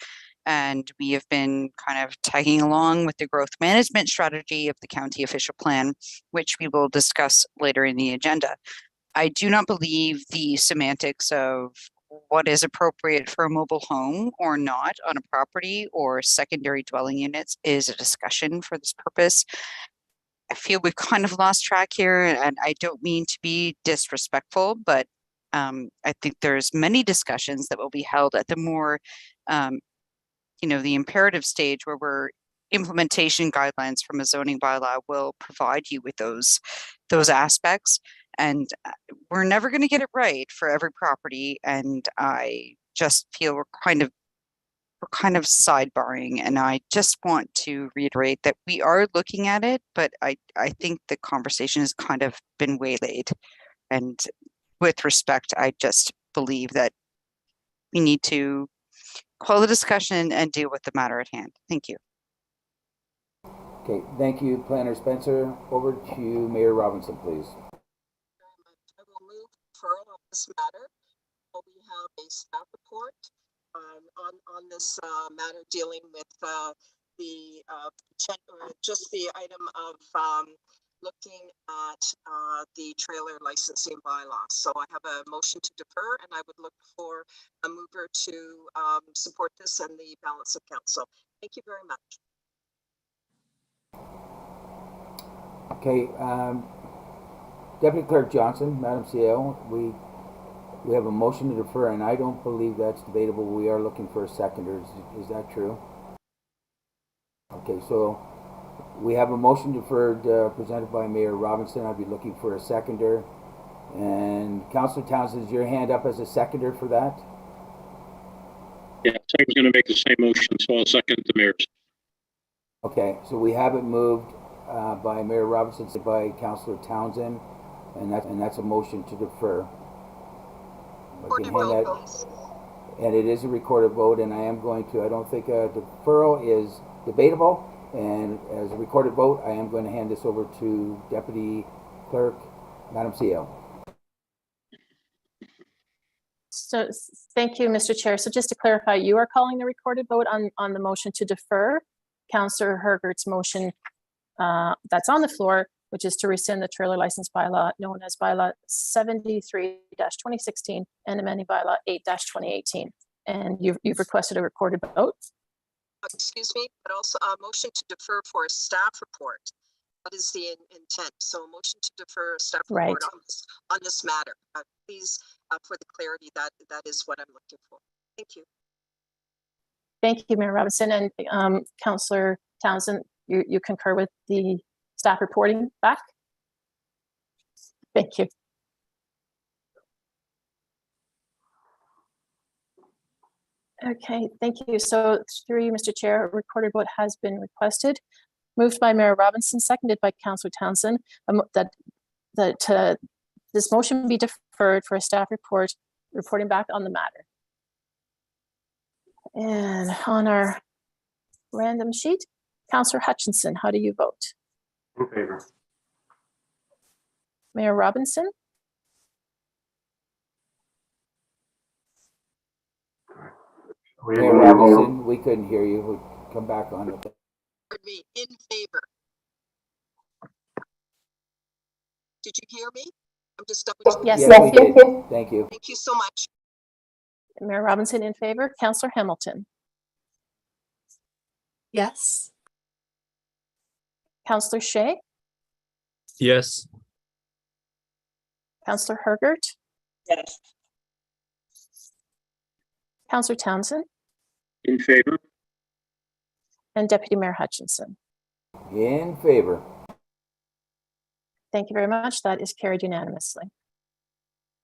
And we have been kind of tagging along with the growth management strategy of the county official plan, which we will discuss later in the agenda. I do not believe the semantics of what is appropriate for a mobile home or not on a property or secondary dwelling units is a discussion for this purpose. I feel we've kind of lost track here, and I don't mean to be disrespectful, but I think there's many discussions that will be held at the more, the imperative stage where implementation guidelines from a zoning bylaw will provide you with those aspects. And we're never going to get it right for every property. And I just feel we're kind of sidebarring, and I just want to reiterate that we are looking at it, but I think the conversation has kind of been waylaid. And with respect, I just believe that we need to call the discussion and deal with the matter at hand. Thank you. Okay, thank you, Planner Spencer. Over to you, Mayor Robinson, please. I will move referral on this matter. We have a staff report on this matter dealing with just the item of looking at the trailer licensing bylaw. So I have a motion to defer, and I would look for a mover to support this and the balance of council. Thank you very much. Okay, Deputy Clerk Johnson, Madam CEO, we have a motion to defer, and I don't believe that's debatable. We are looking for a seconder. Is that true? Okay, so we have a motion deferred presented by Mayor Robinson. I'd be looking for a seconder. And Councillor Townsend, is your hand up as a seconder for that? Yeah, I was going to make the same motion, so I'll second the mayor's. Okay, so we have it moved by Mayor Robinson, by Councillor Townsend, and that's a motion to defer. I can hand that, and it is a recorded vote, and I am going to, I don't think a deferral is debatable, and as a recorded vote, I am going to hand this over to Deputy Clerk, Madam CEO. So thank you, Mr. Chair. So just to clarify, you are calling the recorded vote on the motion to defer Councillor Hergert's motion that's on the floor, which is to rescind the trailer license bylaw known as Bylaw 73-2016 and amending Bylaw 8-2018. And you've requested a recorded vote. Excuse me, but also a motion to defer for a staff report. That is the intent. So a motion to defer a staff report on this matter. Please, for the clarity, that is what I'm looking for. Thank you. Thank you, Mayor Robinson. And Councillor Townsend, you concur with the staff reporting back? Thank you. Okay, thank you. So through you, Mr. Chair, a recorded vote has been requested. Moved by Mayor Robinson, seconded by Councillor Townsend, that this motion be deferred for a staff report reporting back on the matter. And on our random sheet, Councillor Hutchinson, how do you vote? In favor. Mayor Robinson? Mayor Robinson, we couldn't hear you. We'll come back on it. Me in favor. Did you hear me? I'm just double checking. Yes. Yes, we did. Thank you. Thank you so much. Mayor Robinson in favor. Councillor Hamilton. Yes. Councillor Shea. Yes. Councillor Hergert. Yes. Councillor Townsend. In favor? And Deputy Mayor Hutchinson. In favor. Thank you very much. That is carried unanimously.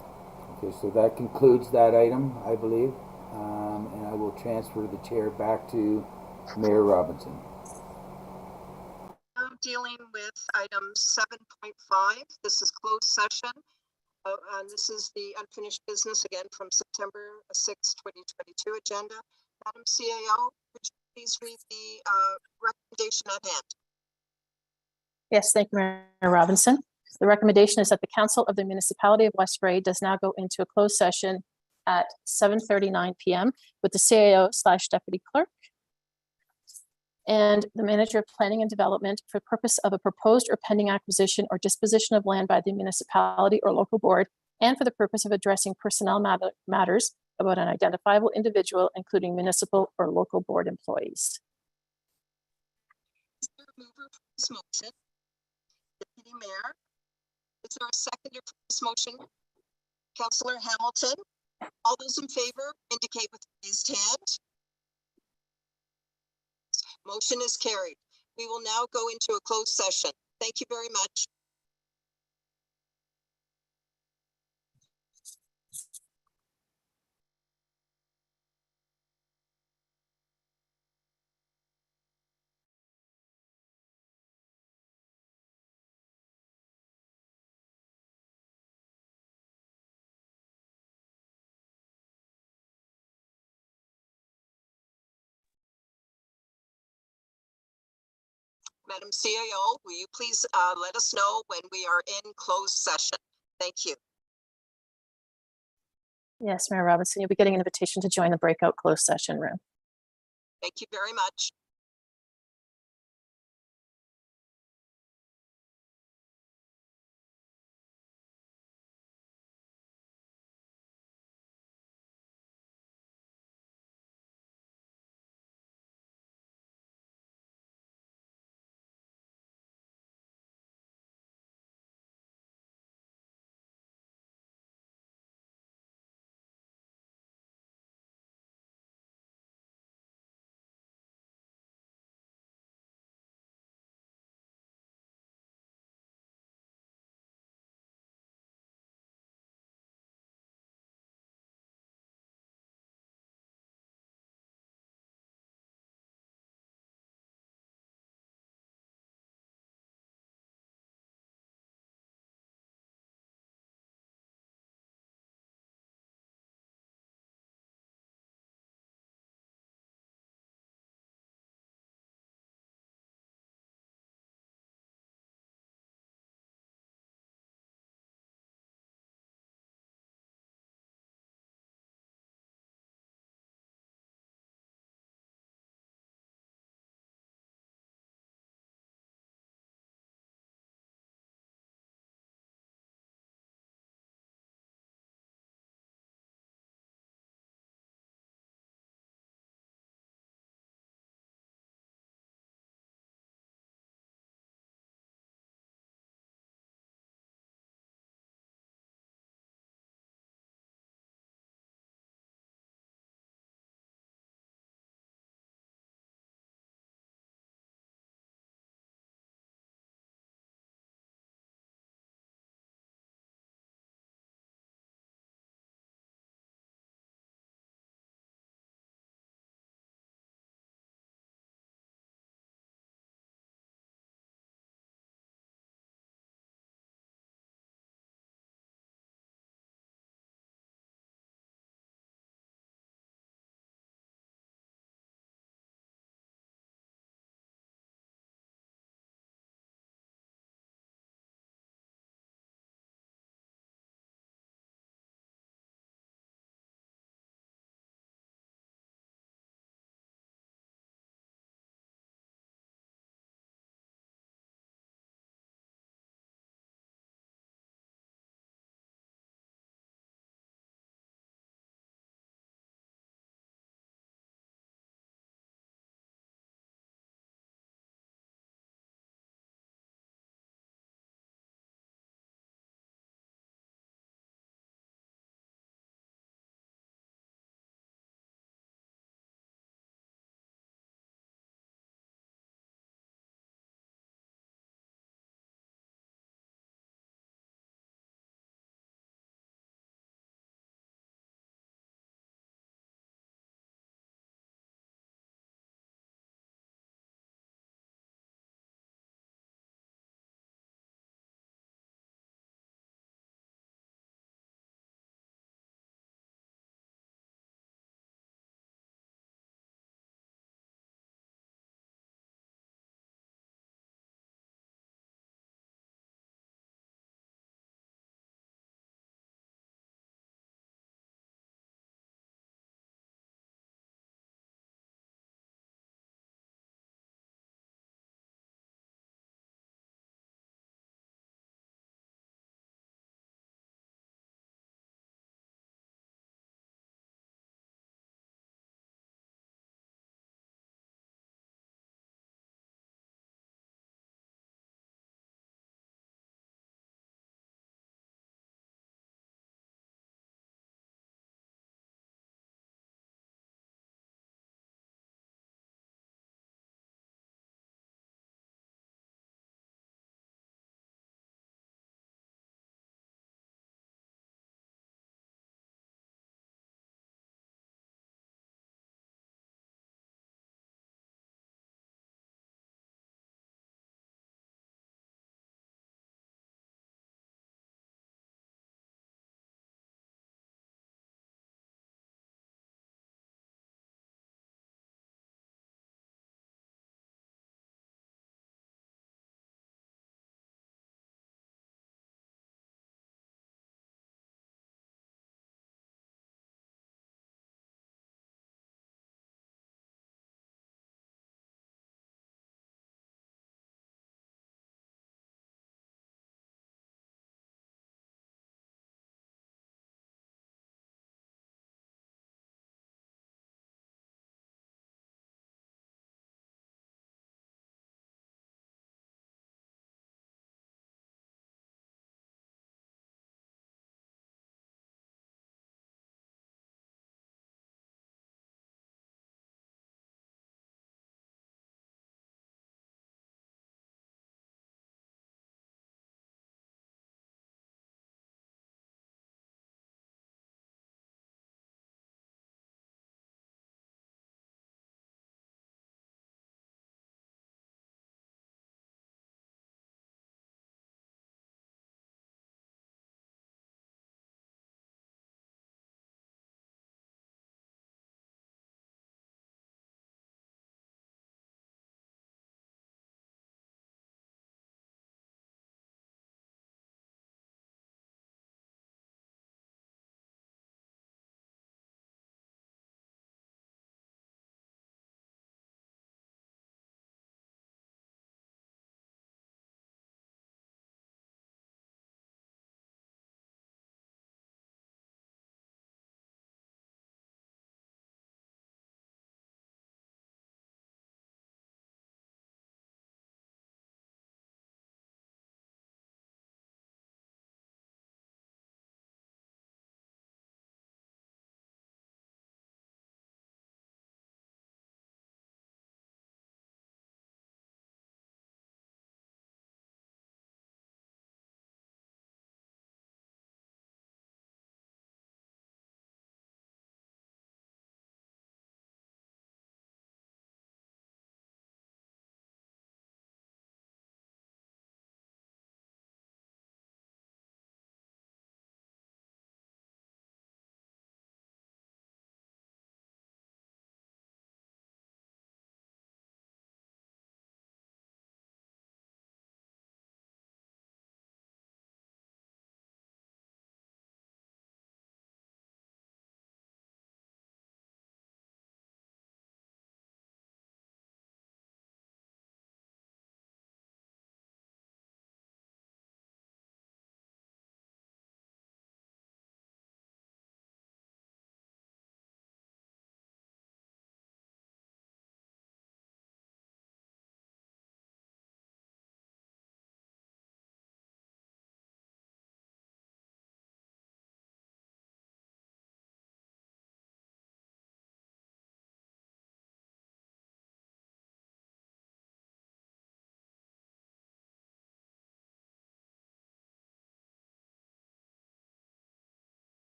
Okay, so that concludes that item, I believe. And I will transfer the chair back to Mayor Robinson. Now dealing with item 7.5. This is closed session. And this is the unfinished business again from September 6, 2022 agenda. Madam CAO, would you please read the recommendation at hand? Yes, thank you, Mayor Robinson. The recommendation is that the Council of the Municipality of West Grey does now go into a closed session at 7:39 p.m. with the CAO/Deputy Clerk and the Manager of Planning and Development for purpose of a proposed or pending acquisition or disposition of land by the municipality or local board, and for the purpose of addressing personnel matters about an identifiable individual, including municipal or local board employees. Is there a mover for this motion? Deputy Mayor, is there a seconder for this motion? Councillor Hamilton, all those in favor indicate with raised hand. Motion is carried. We will now go into a closed session. Thank you very much. Madam CAO, will you please let us know when we are in closed session? Thank you. Yes, Mayor Robinson, you'll be getting an invitation to join the breakout closed session room. Thank you very much.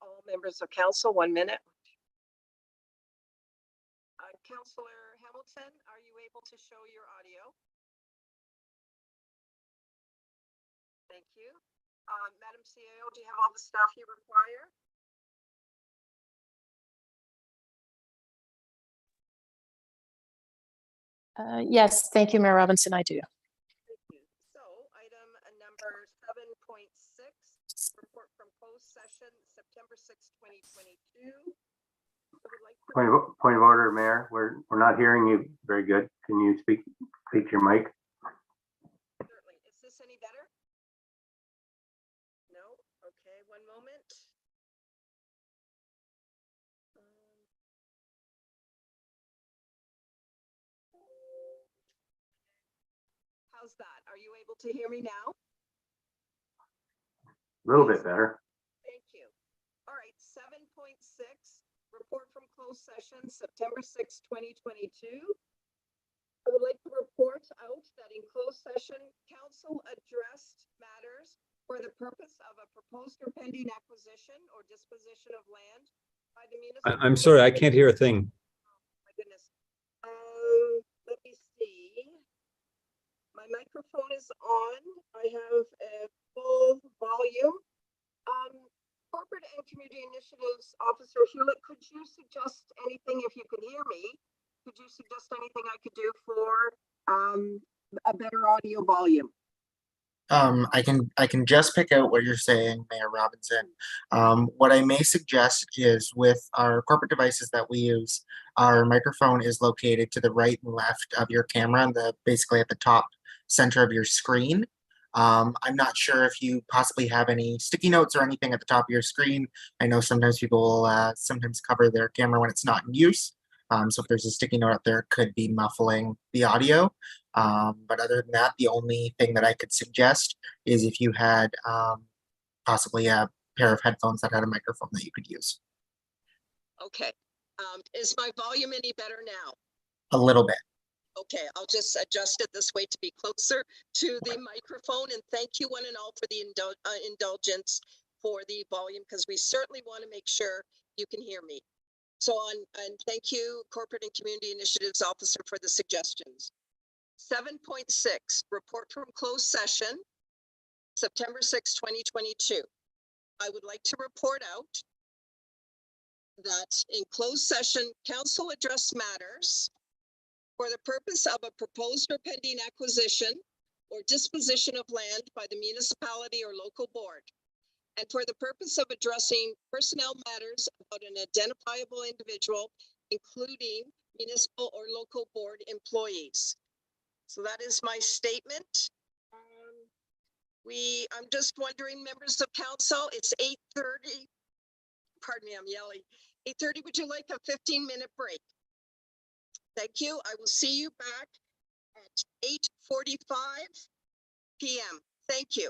all members of council 1 minute. Councillor Hamilton, are you able to show your audio? Thank you. Madam CAO, do you have all the staff you require? Yes, thank you, Mayor Robinson, I do. Thank you. So item number 7.6, report from closed session, September 6, 2022. I would like to Point of order, Mayor. We're not hearing you very good. Can you speak to your mic? certainly. Is this any better? No? Okay, one moment. How's that? Are you able to hear me now? A little bit better. Thank you. All right, 7.6, report from closed session, September 6, 2022. I would like to report out that in closed session, council addressed matters for the purpose of a proposed or pending acquisition or disposition of land by the municipal. I'm sorry, I can't hear a thing. My goodness. Let me see. My microphone is on. I have a full volume. Corporate and Community Initiatives Officer Hewlett, could you suggest anything if you can hear me? Could you suggest anything I could do for a better audio volume? I can just pick out what you're saying, Mayor Robinson. What I may suggest is with our corporate devices that we use, our microphone is located to the right and left of your camera, and basically at the top center of your screen. I'm not sure if you possibly have any sticky notes or anything at the top of your screen. I know sometimes people sometimes cover their camera when it's not in use. So if there's a sticky note up there, it could be muffling the audio. But other than that, the only thing that I could suggest is if you had possibly a pair of headphones that had a microphone that you could use. Okay. Is my volume any better now? A little bit. Okay, I'll just adjust it this way to be closer to the microphone, and thank you one and all for the indulgence for the volume, because we certainly want to make sure you can hear me. So and thank you, Corporate and Community Initiatives Officer, for the suggestions. 7.6, report from closed session, September 6, 2022. I would like to report out that in closed session, council addressed matters for the purpose of a proposed or pending acquisition or disposition of land by the municipality or local board, and for the purpose of addressing personnel matters about an identifiable individual, including municipal or local board employees. So that is my statement. I'm just wondering, members of council, it's 8:30. Pardon me, I'm yelling. 8:30, would you like a 15-minute break? Thank you. I will see you back at 8:45 p.m. Thank you.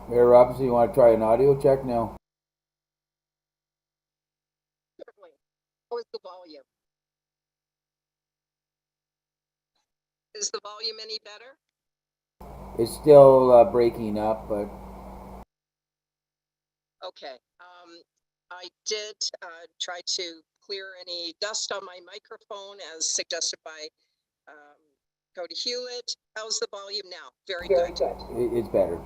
Mayor Robinson, you want to try an audio check now? Certainly. How is the volume? Is the volume any better? It's still breaking up, but Okay. I did try to clear any dust on my microphone as suggested by Cody Hewlett. How's the volume now? Very good. it's better.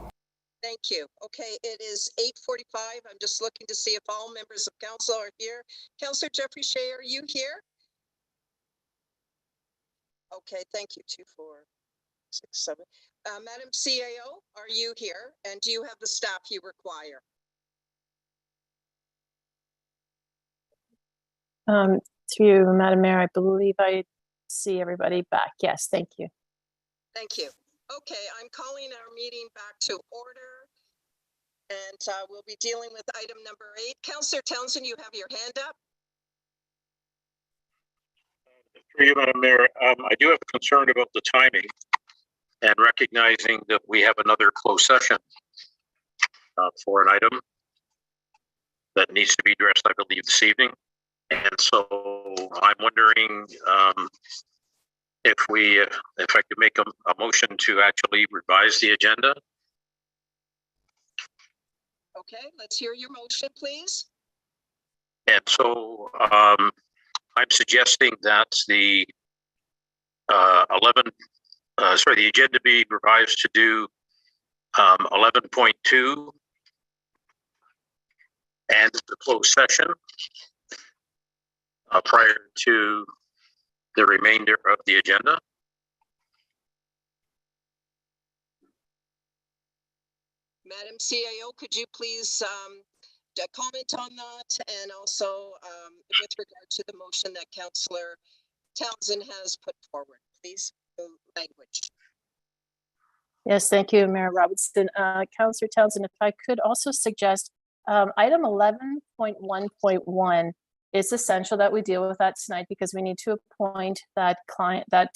Thank you. Okay, it is 8:45. I'm just looking to see if all members of council are here. Councillor Jeffrey Shea, are you here? Okay, thank you. 2, 4, 6, 7. Madam CAO, are you here? And do you have the staff you require? Through Madam Mayor, I believe I see everybody back. Yes, thank you. Thank you. Okay, I'm calling our meeting back to order. And we'll be dealing with item number 8. Councillor Townsend, you have your hand up. For you, Madam Mayor, I do have a concern about the timing and recognizing that we have another closed session for an item that needs to be addressed, I believe, this evening. And so I'm wondering if I could make a motion to actually revise the agenda. Okay, let's hear your motion, please. And so I'm suggesting that the the agenda be revised to do 11.2 and the closed session prior to the remainder of the agenda. Madam CAO, could you please comment on that, and also with regard to the motion that Councillor Townsend has put forward, please, the language. Yes, thank you, Mayor Robinson. Councillor Townsend, if I could also suggest item 11.1.1, it's essential that we deal with that tonight because we need to appoint that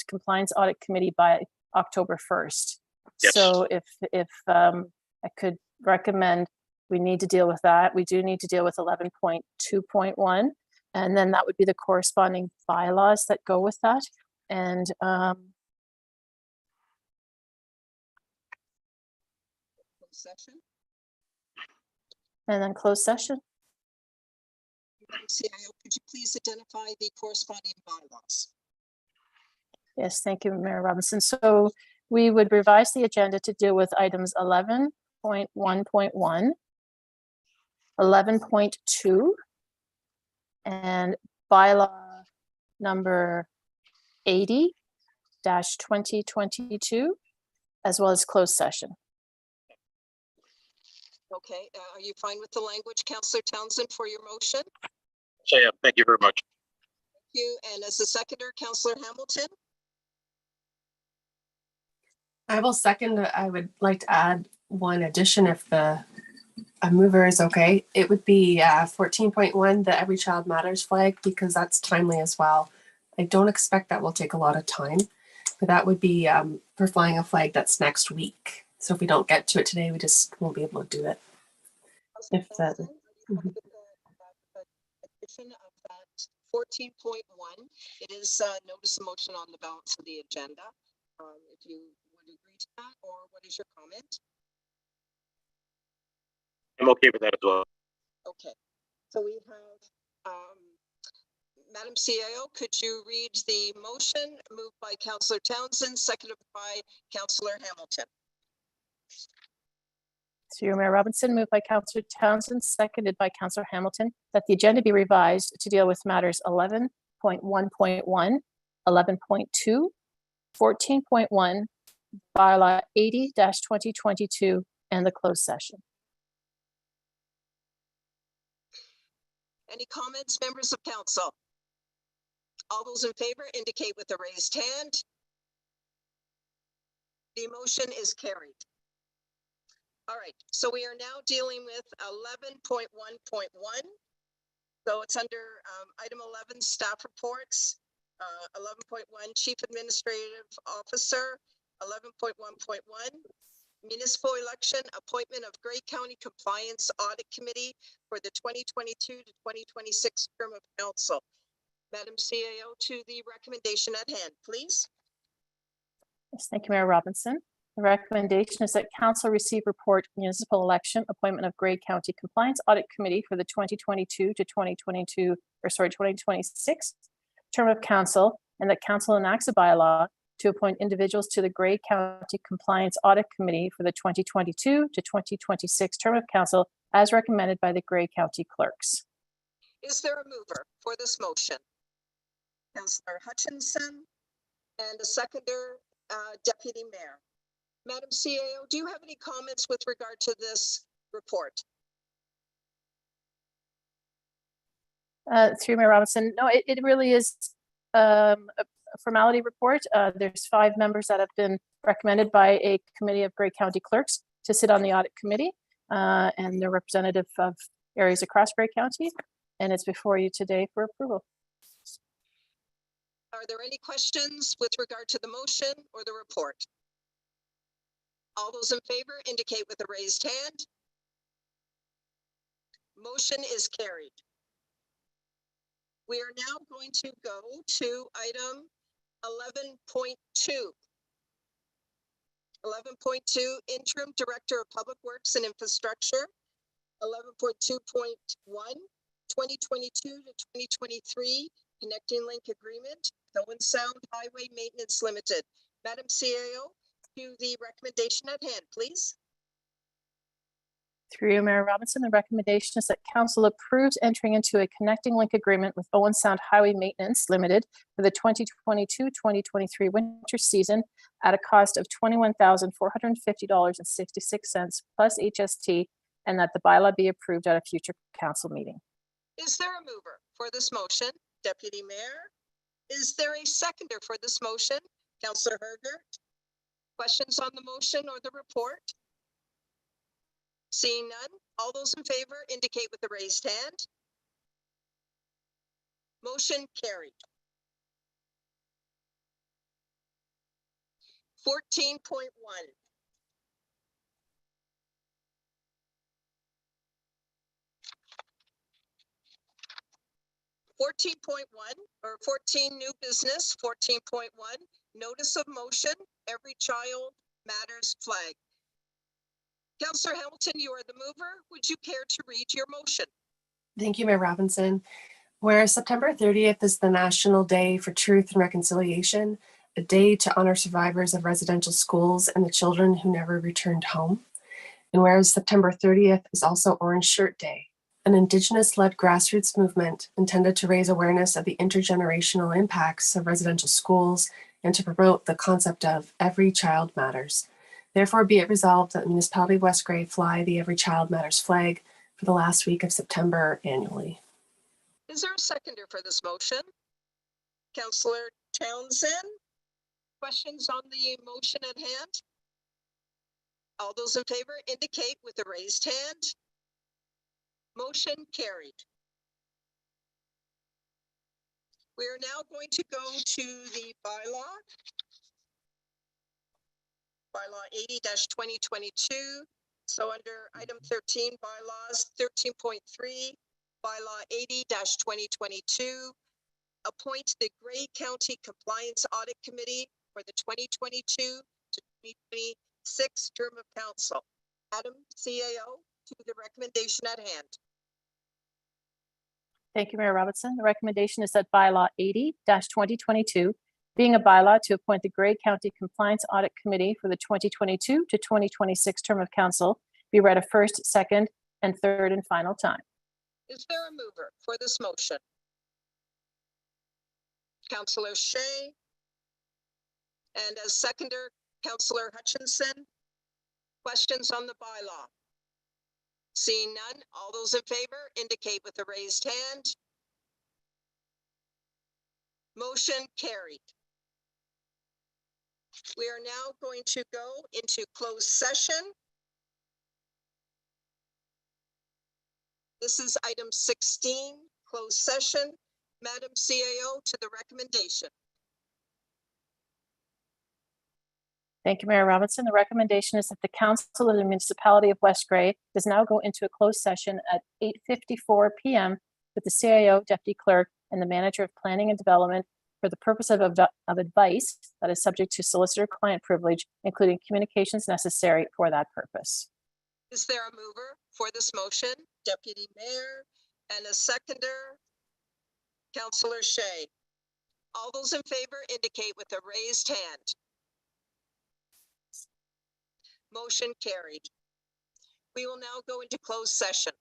compliance audit committee by October 1st. Yes. So if I could recommend we need to deal with that. We do need to deal with 11.2.1, and then that would be the corresponding bylaws that go with that. And Session. And then closed session. CIO, could you please identify the corresponding bylaws? Yes, thank you, Mayor Robinson. So we would revise the agenda to deal with items 11.1.1, 11.2, and bylaw number 80-2022, as well as closed session. Okay, are you fine with the language, Councillor Townsend, for your motion? So yeah, thank you very much. Thank you. And as a seconder, Councillor Hamilton? I will second. I would like to add one addition if the mover is okay. It would be 14.1, the Every Child Matters flag, because that's timely as well. I don't expect that will take a lot of time, but that would be for flying a flag that's next week. So if we don't get to it today, we just won't be able to do it. If that. Addition of that 14.1, it is notice of motion on the balance of the agenda. If you would agree to that, or what is your comment? I'm okay with that as well. Okay, so we have Madam CIO, could you read the motion moved by Councillor Townsend, seconded by Councillor Hamilton? Through Mayor Robinson, moved by Councillor Townsend, seconded by Councillor Hamilton, that the agenda be revised to deal with matters 11.1.1, 11.2, 14.1, bylaw 80-2022, and the closed session. Any comments, members of council? All those in favor indicate with a raised hand. The motion is carried. All right, so we are now dealing with 11.1.1. So it's under item 11, staff reports, 11.1, chief administrative officer, 11.1.1, Municipal election, appointment of Gray County Compliance Audit Committee for the 2022 to 2026 term of council. Madam CAO, to the recommendation at hand, please. Yes, thank you, Mayor Robinson. The recommendation is that council receive report municipal election appointment of Gray County Compliance Audit Committee for the 2022 to 2026 term of council, and that council enacts a bylaw to appoint individuals to the Gray County Compliance Audit Committee for the 2022 to 2026 term of council as recommended by the Gray County clerks. Is there a mover for this motion? Councillor Hutchinson, and a seconder, Deputy Mayor. Madam CAO, do you have any comments with regard to this report? Through Mayor Robinson, no, it really is a formality report. There's 5 members that have been recommended by a committee of Gray County clerks to sit on the audit committee, and they're representative of areas across Gray County, and it's before you today for approval. Are there any questions with regard to the motion or the report? All those in favor indicate with a raised hand. Motion is carried. We are now going to go to item 11.2. 11.2, Interim Director of Public Works and Infrastructure. 11.2.1, 2022 to 2023 Connecting Link Agreement, Owen Sound Highway Maintenance Limited. Madam CAO, to the recommendation at hand, please. Through you, Mayor Robinson, the recommendation is that council approves entering into a connecting link agreement with Owen Sound Highway Maintenance Limited for the 2022-2023 winter season at a cost of $21,450.66 plus HST, and that the bylaw be approved at a future council meeting. Is there a mover for this motion? Deputy Mayor. Is there a seconder for this motion? Councillor Hergert. Questions on the motion or the report? Seeing none, all those in favor indicate with the raised hand. Motion carried. 14.1. 14.1 or 14 new business, 14.1, notice of motion, Every Child Matters flag. Councillor Hamilton, you are the mover. Would you care to read your motion? Thank you, Mayor Robinson. Whereas September 30th is the National Day for Truth and Reconciliation, a day to honor survivors of residential schools and the children who never returned home. And whereas September 30th is also Orange Shirt Day, an Indigenous-led grassroots movement intended to raise awareness of the intergenerational impacts of residential schools and to promote the concept of Every Child Matters. Therefore, be it resolved that the Municipality of West Grey fly the Every Child Matters flag for the last week of September annually. Is there a seconder for this motion? Councillor Townsend, questions on the motion at hand? All those in favor indicate with a raised hand. Motion carried. We are now going to go to the bylaw. Bylaw 80-2022. So under item 13, bylaws 13.3, bylaw 80-2022, appoint the Gray County Compliance Audit Committee for the 2022 to 2026 term of council. Madam CAO, to the recommendation at hand. Thank you, Mayor Robinson. The recommendation is that bylaw 80-2022, being a bylaw to appoint the Gray County Compliance Audit Committee for the 2022 to 2026 term of council, be read a first, second, and third and final time. Is there a mover for this motion? Councillor Shea. And as seconder, Councillor Hutchinson. Questions on the bylaw? Seeing none, all those in favor indicate with a raised hand. Motion carried. We are now going to go into closed session. This is item 16, closed session. Madam CAO, to the recommendation. Thank you, Mayor Robinson. The recommendation is that the Council of the Municipality of West Gray does now go into a closed session at 8:54 p.m. with the CIO, Deputy Clerk, and the Manager of Planning and Development for the purpose of advice that is subject to solicitor-client privilege, including communications necessary for that purpose. Is there a mover for this motion? Deputy Mayor, and a seconder? Councillor Shea. All those in favor indicate with a raised hand. Motion carried. We will now go into closed session.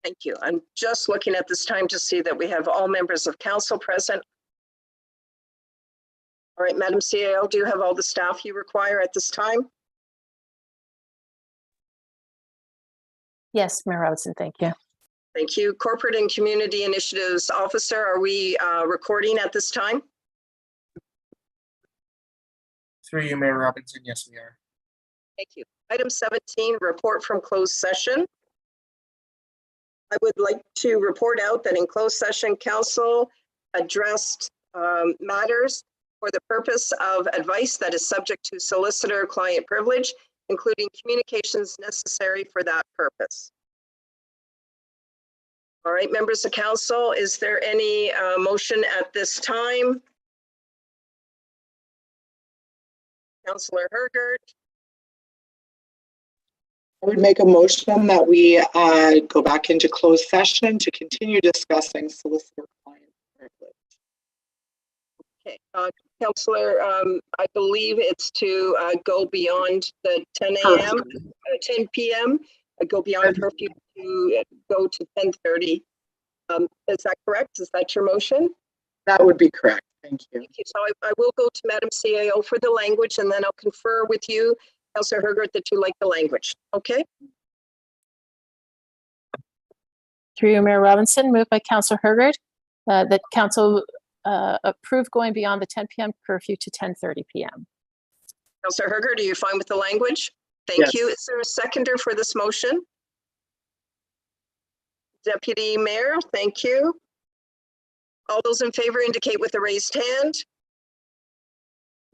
Thank you. I'm just looking at this time to see that we have all members of council present. All right, Madam CAO, do you have all the staff you require at this time? Yes, Mayor Robinson, thank you. Thank you. Corporate and Community Initiatives Officer, are we recording at this time? Through you, Mayor Robinson, yes, we are. Thank you. Item 17, report from closed session. I would like to report out that in closed session, council addressed matters for the purpose of advice that is subject to solicitor-client privilege, including communications necessary for that purpose. All right, members of council, is there any motion at this time? Councillor Hergert. I would make a motion that we go back into closed session to continue discussing solicitor-client privilege. Okay, Councillor, I believe it's to go beyond the 10 a.m., 10 p.m., go beyond curfew to go to 10:30. Is that correct? Is that your motion? That would be correct. Thank you. Thank you. So I will go to Madam CAO for the language, and then I'll confer with you, Councillor Hergert, that you like the language. Okay? Through you, Mayor Robinson, moved by Councillor Hergert, that council approve going beyond the 10 p.m. curfew to 10:30 p.m. Councillor Hergert, are you fine with the language? Thank Yes. you. Is there a seconder for this motion? Deputy Mayor, thank you. All those in favor indicate with a raised hand.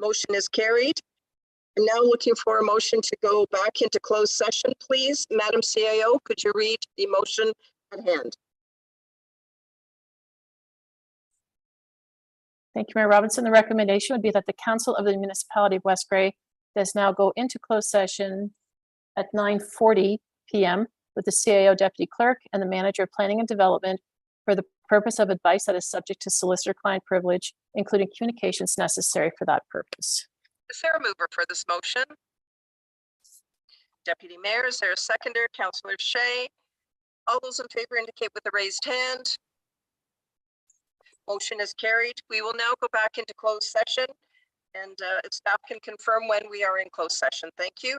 Motion is carried. I'm now looking for a motion to go back into closed session, please. Madam CAO, could you read the motion at hand? Thank you, Mayor Robinson. The recommendation would be that the Council of the Municipality of West Grey does now go into closed session at 9:40 p.m. with the CAO Deputy Clerk and the Manager of Planning and Development for the purpose of advice that is subject to solicitor-client privilege, including communications necessary for that purpose. Is there a mover for this motion? Deputy Mayor, is there a seconder? Councillor Shea. All those in favor indicate with a raised hand. Motion is carried. We will now go back into closed session, and staff can confirm when we are in closed session. Thank you.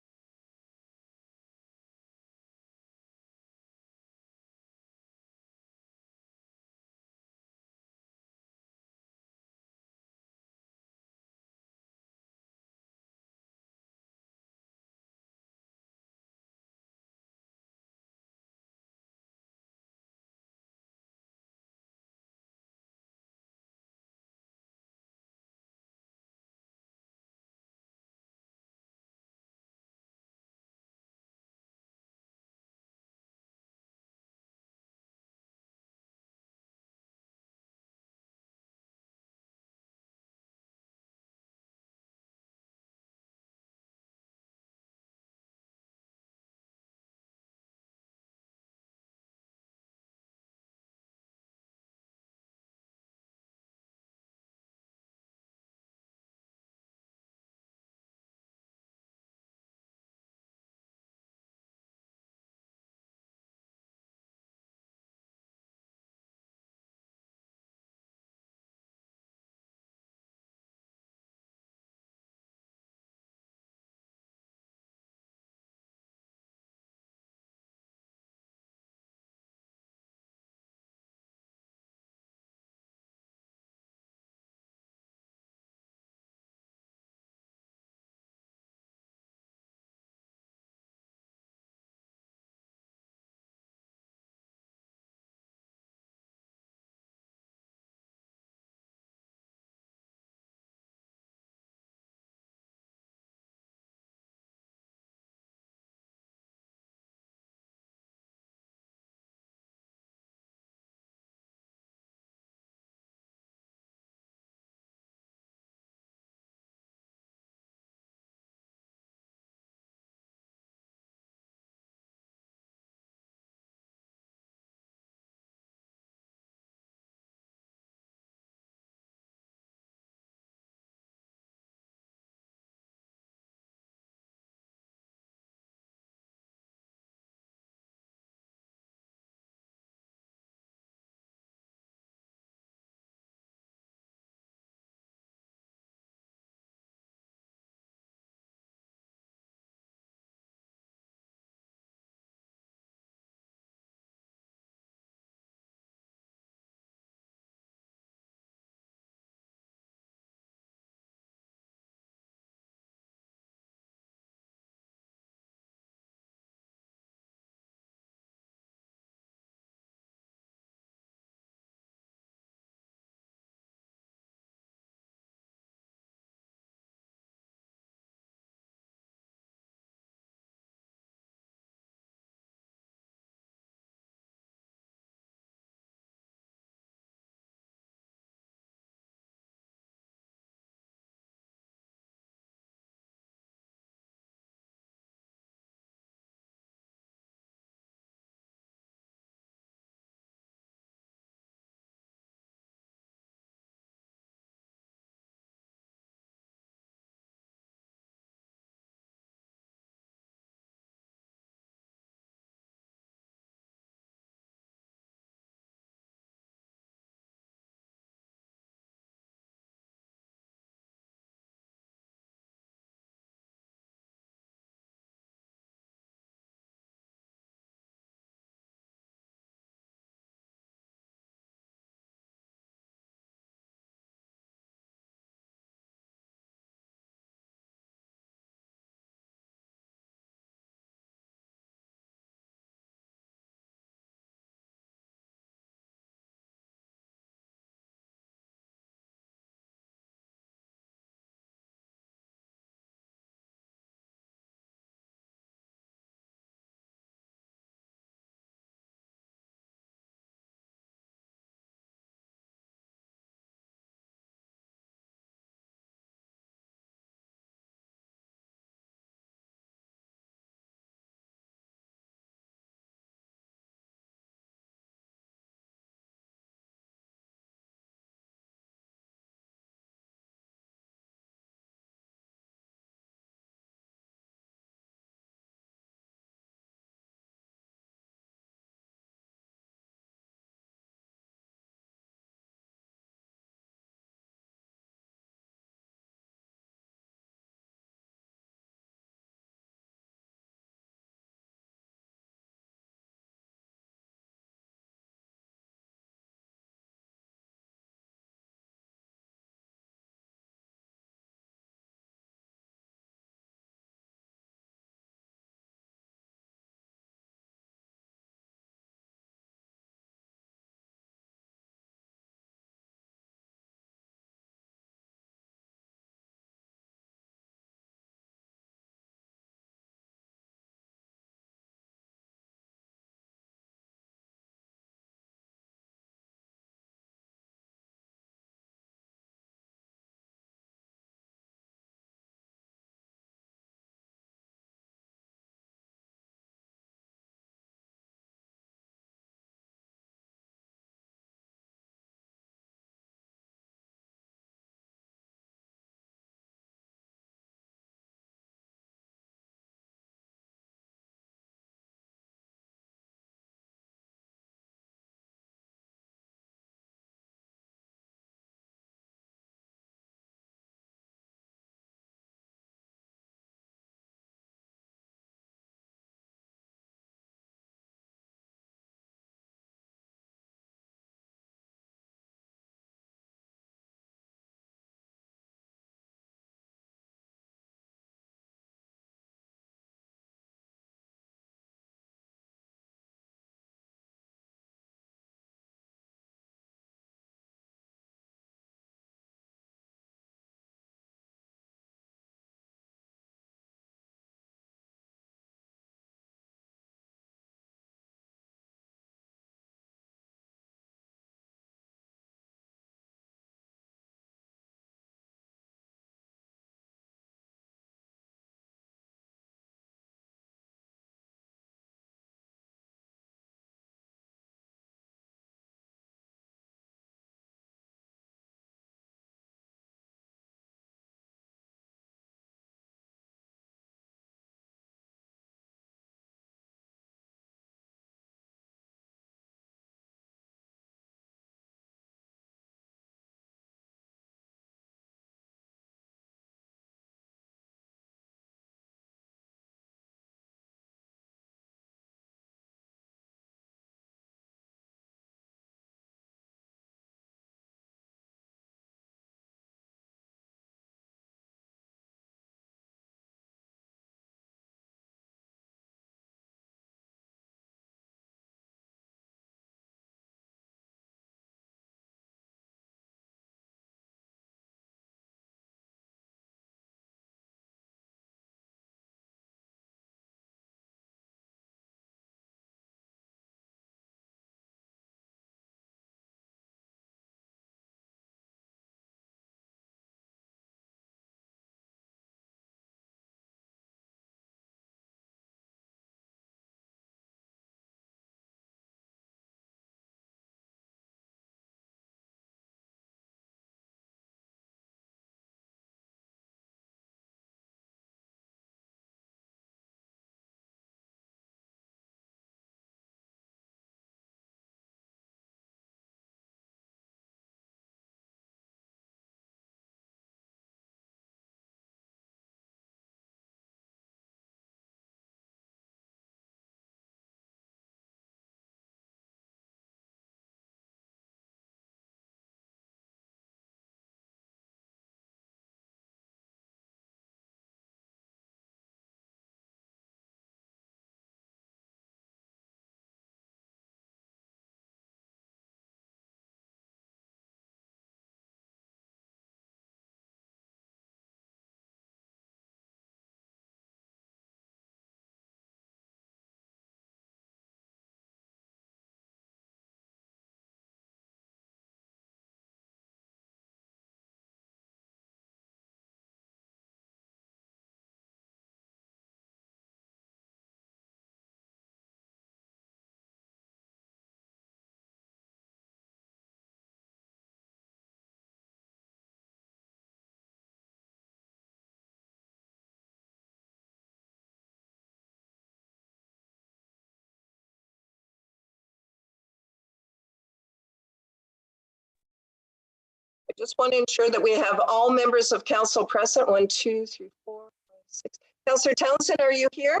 Just want to ensure that we have all members of council present. 1, 2, 3, 4, 5, 6. Councillor Townsend, are you here?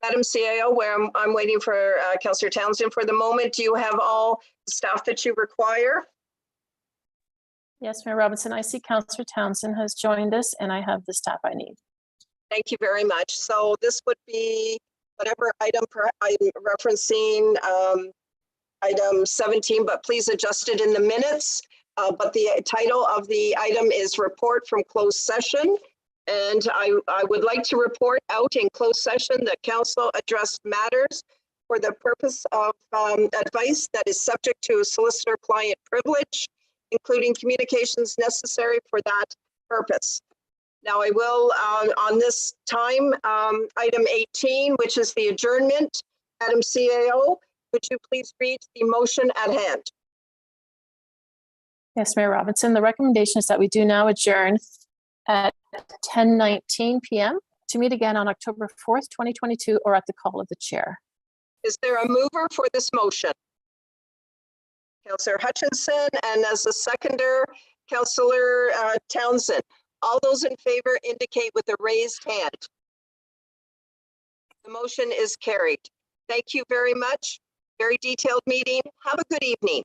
Madam CAO, where I'm waiting for Councillor Townsend for the moment. Do you have all the staff that you require? Yes, Mayor Robinson, I see Councillor Townsend has joined us and I have the staff I need. Thank you very much. So this would be whatever item I'm referencing, item 17, but please adjust it in the minutes. But the title of the item is Report from Closed Session. And I would like to report out in closed session that council addressed matters for the purpose of advice that is subject to solicitor-client privilege, including communications necessary for that purpose. Now I will, on this time, item 18, which is the adjournment. Madam CAO, would you please read the motion at hand? Yes, Mayor Robinson, the recommendation is that we do now adjourn at 10:19 p.m. to meet again on October 4th, 2022, or at the call of the chair. Is there a mover for this motion? Councillor Hutchinson, and as a seconder, Councillor Townsend. All those in favor indicate with a raised hand. The motion is carried. Thank you very much. Very detailed meeting. Have a good evening.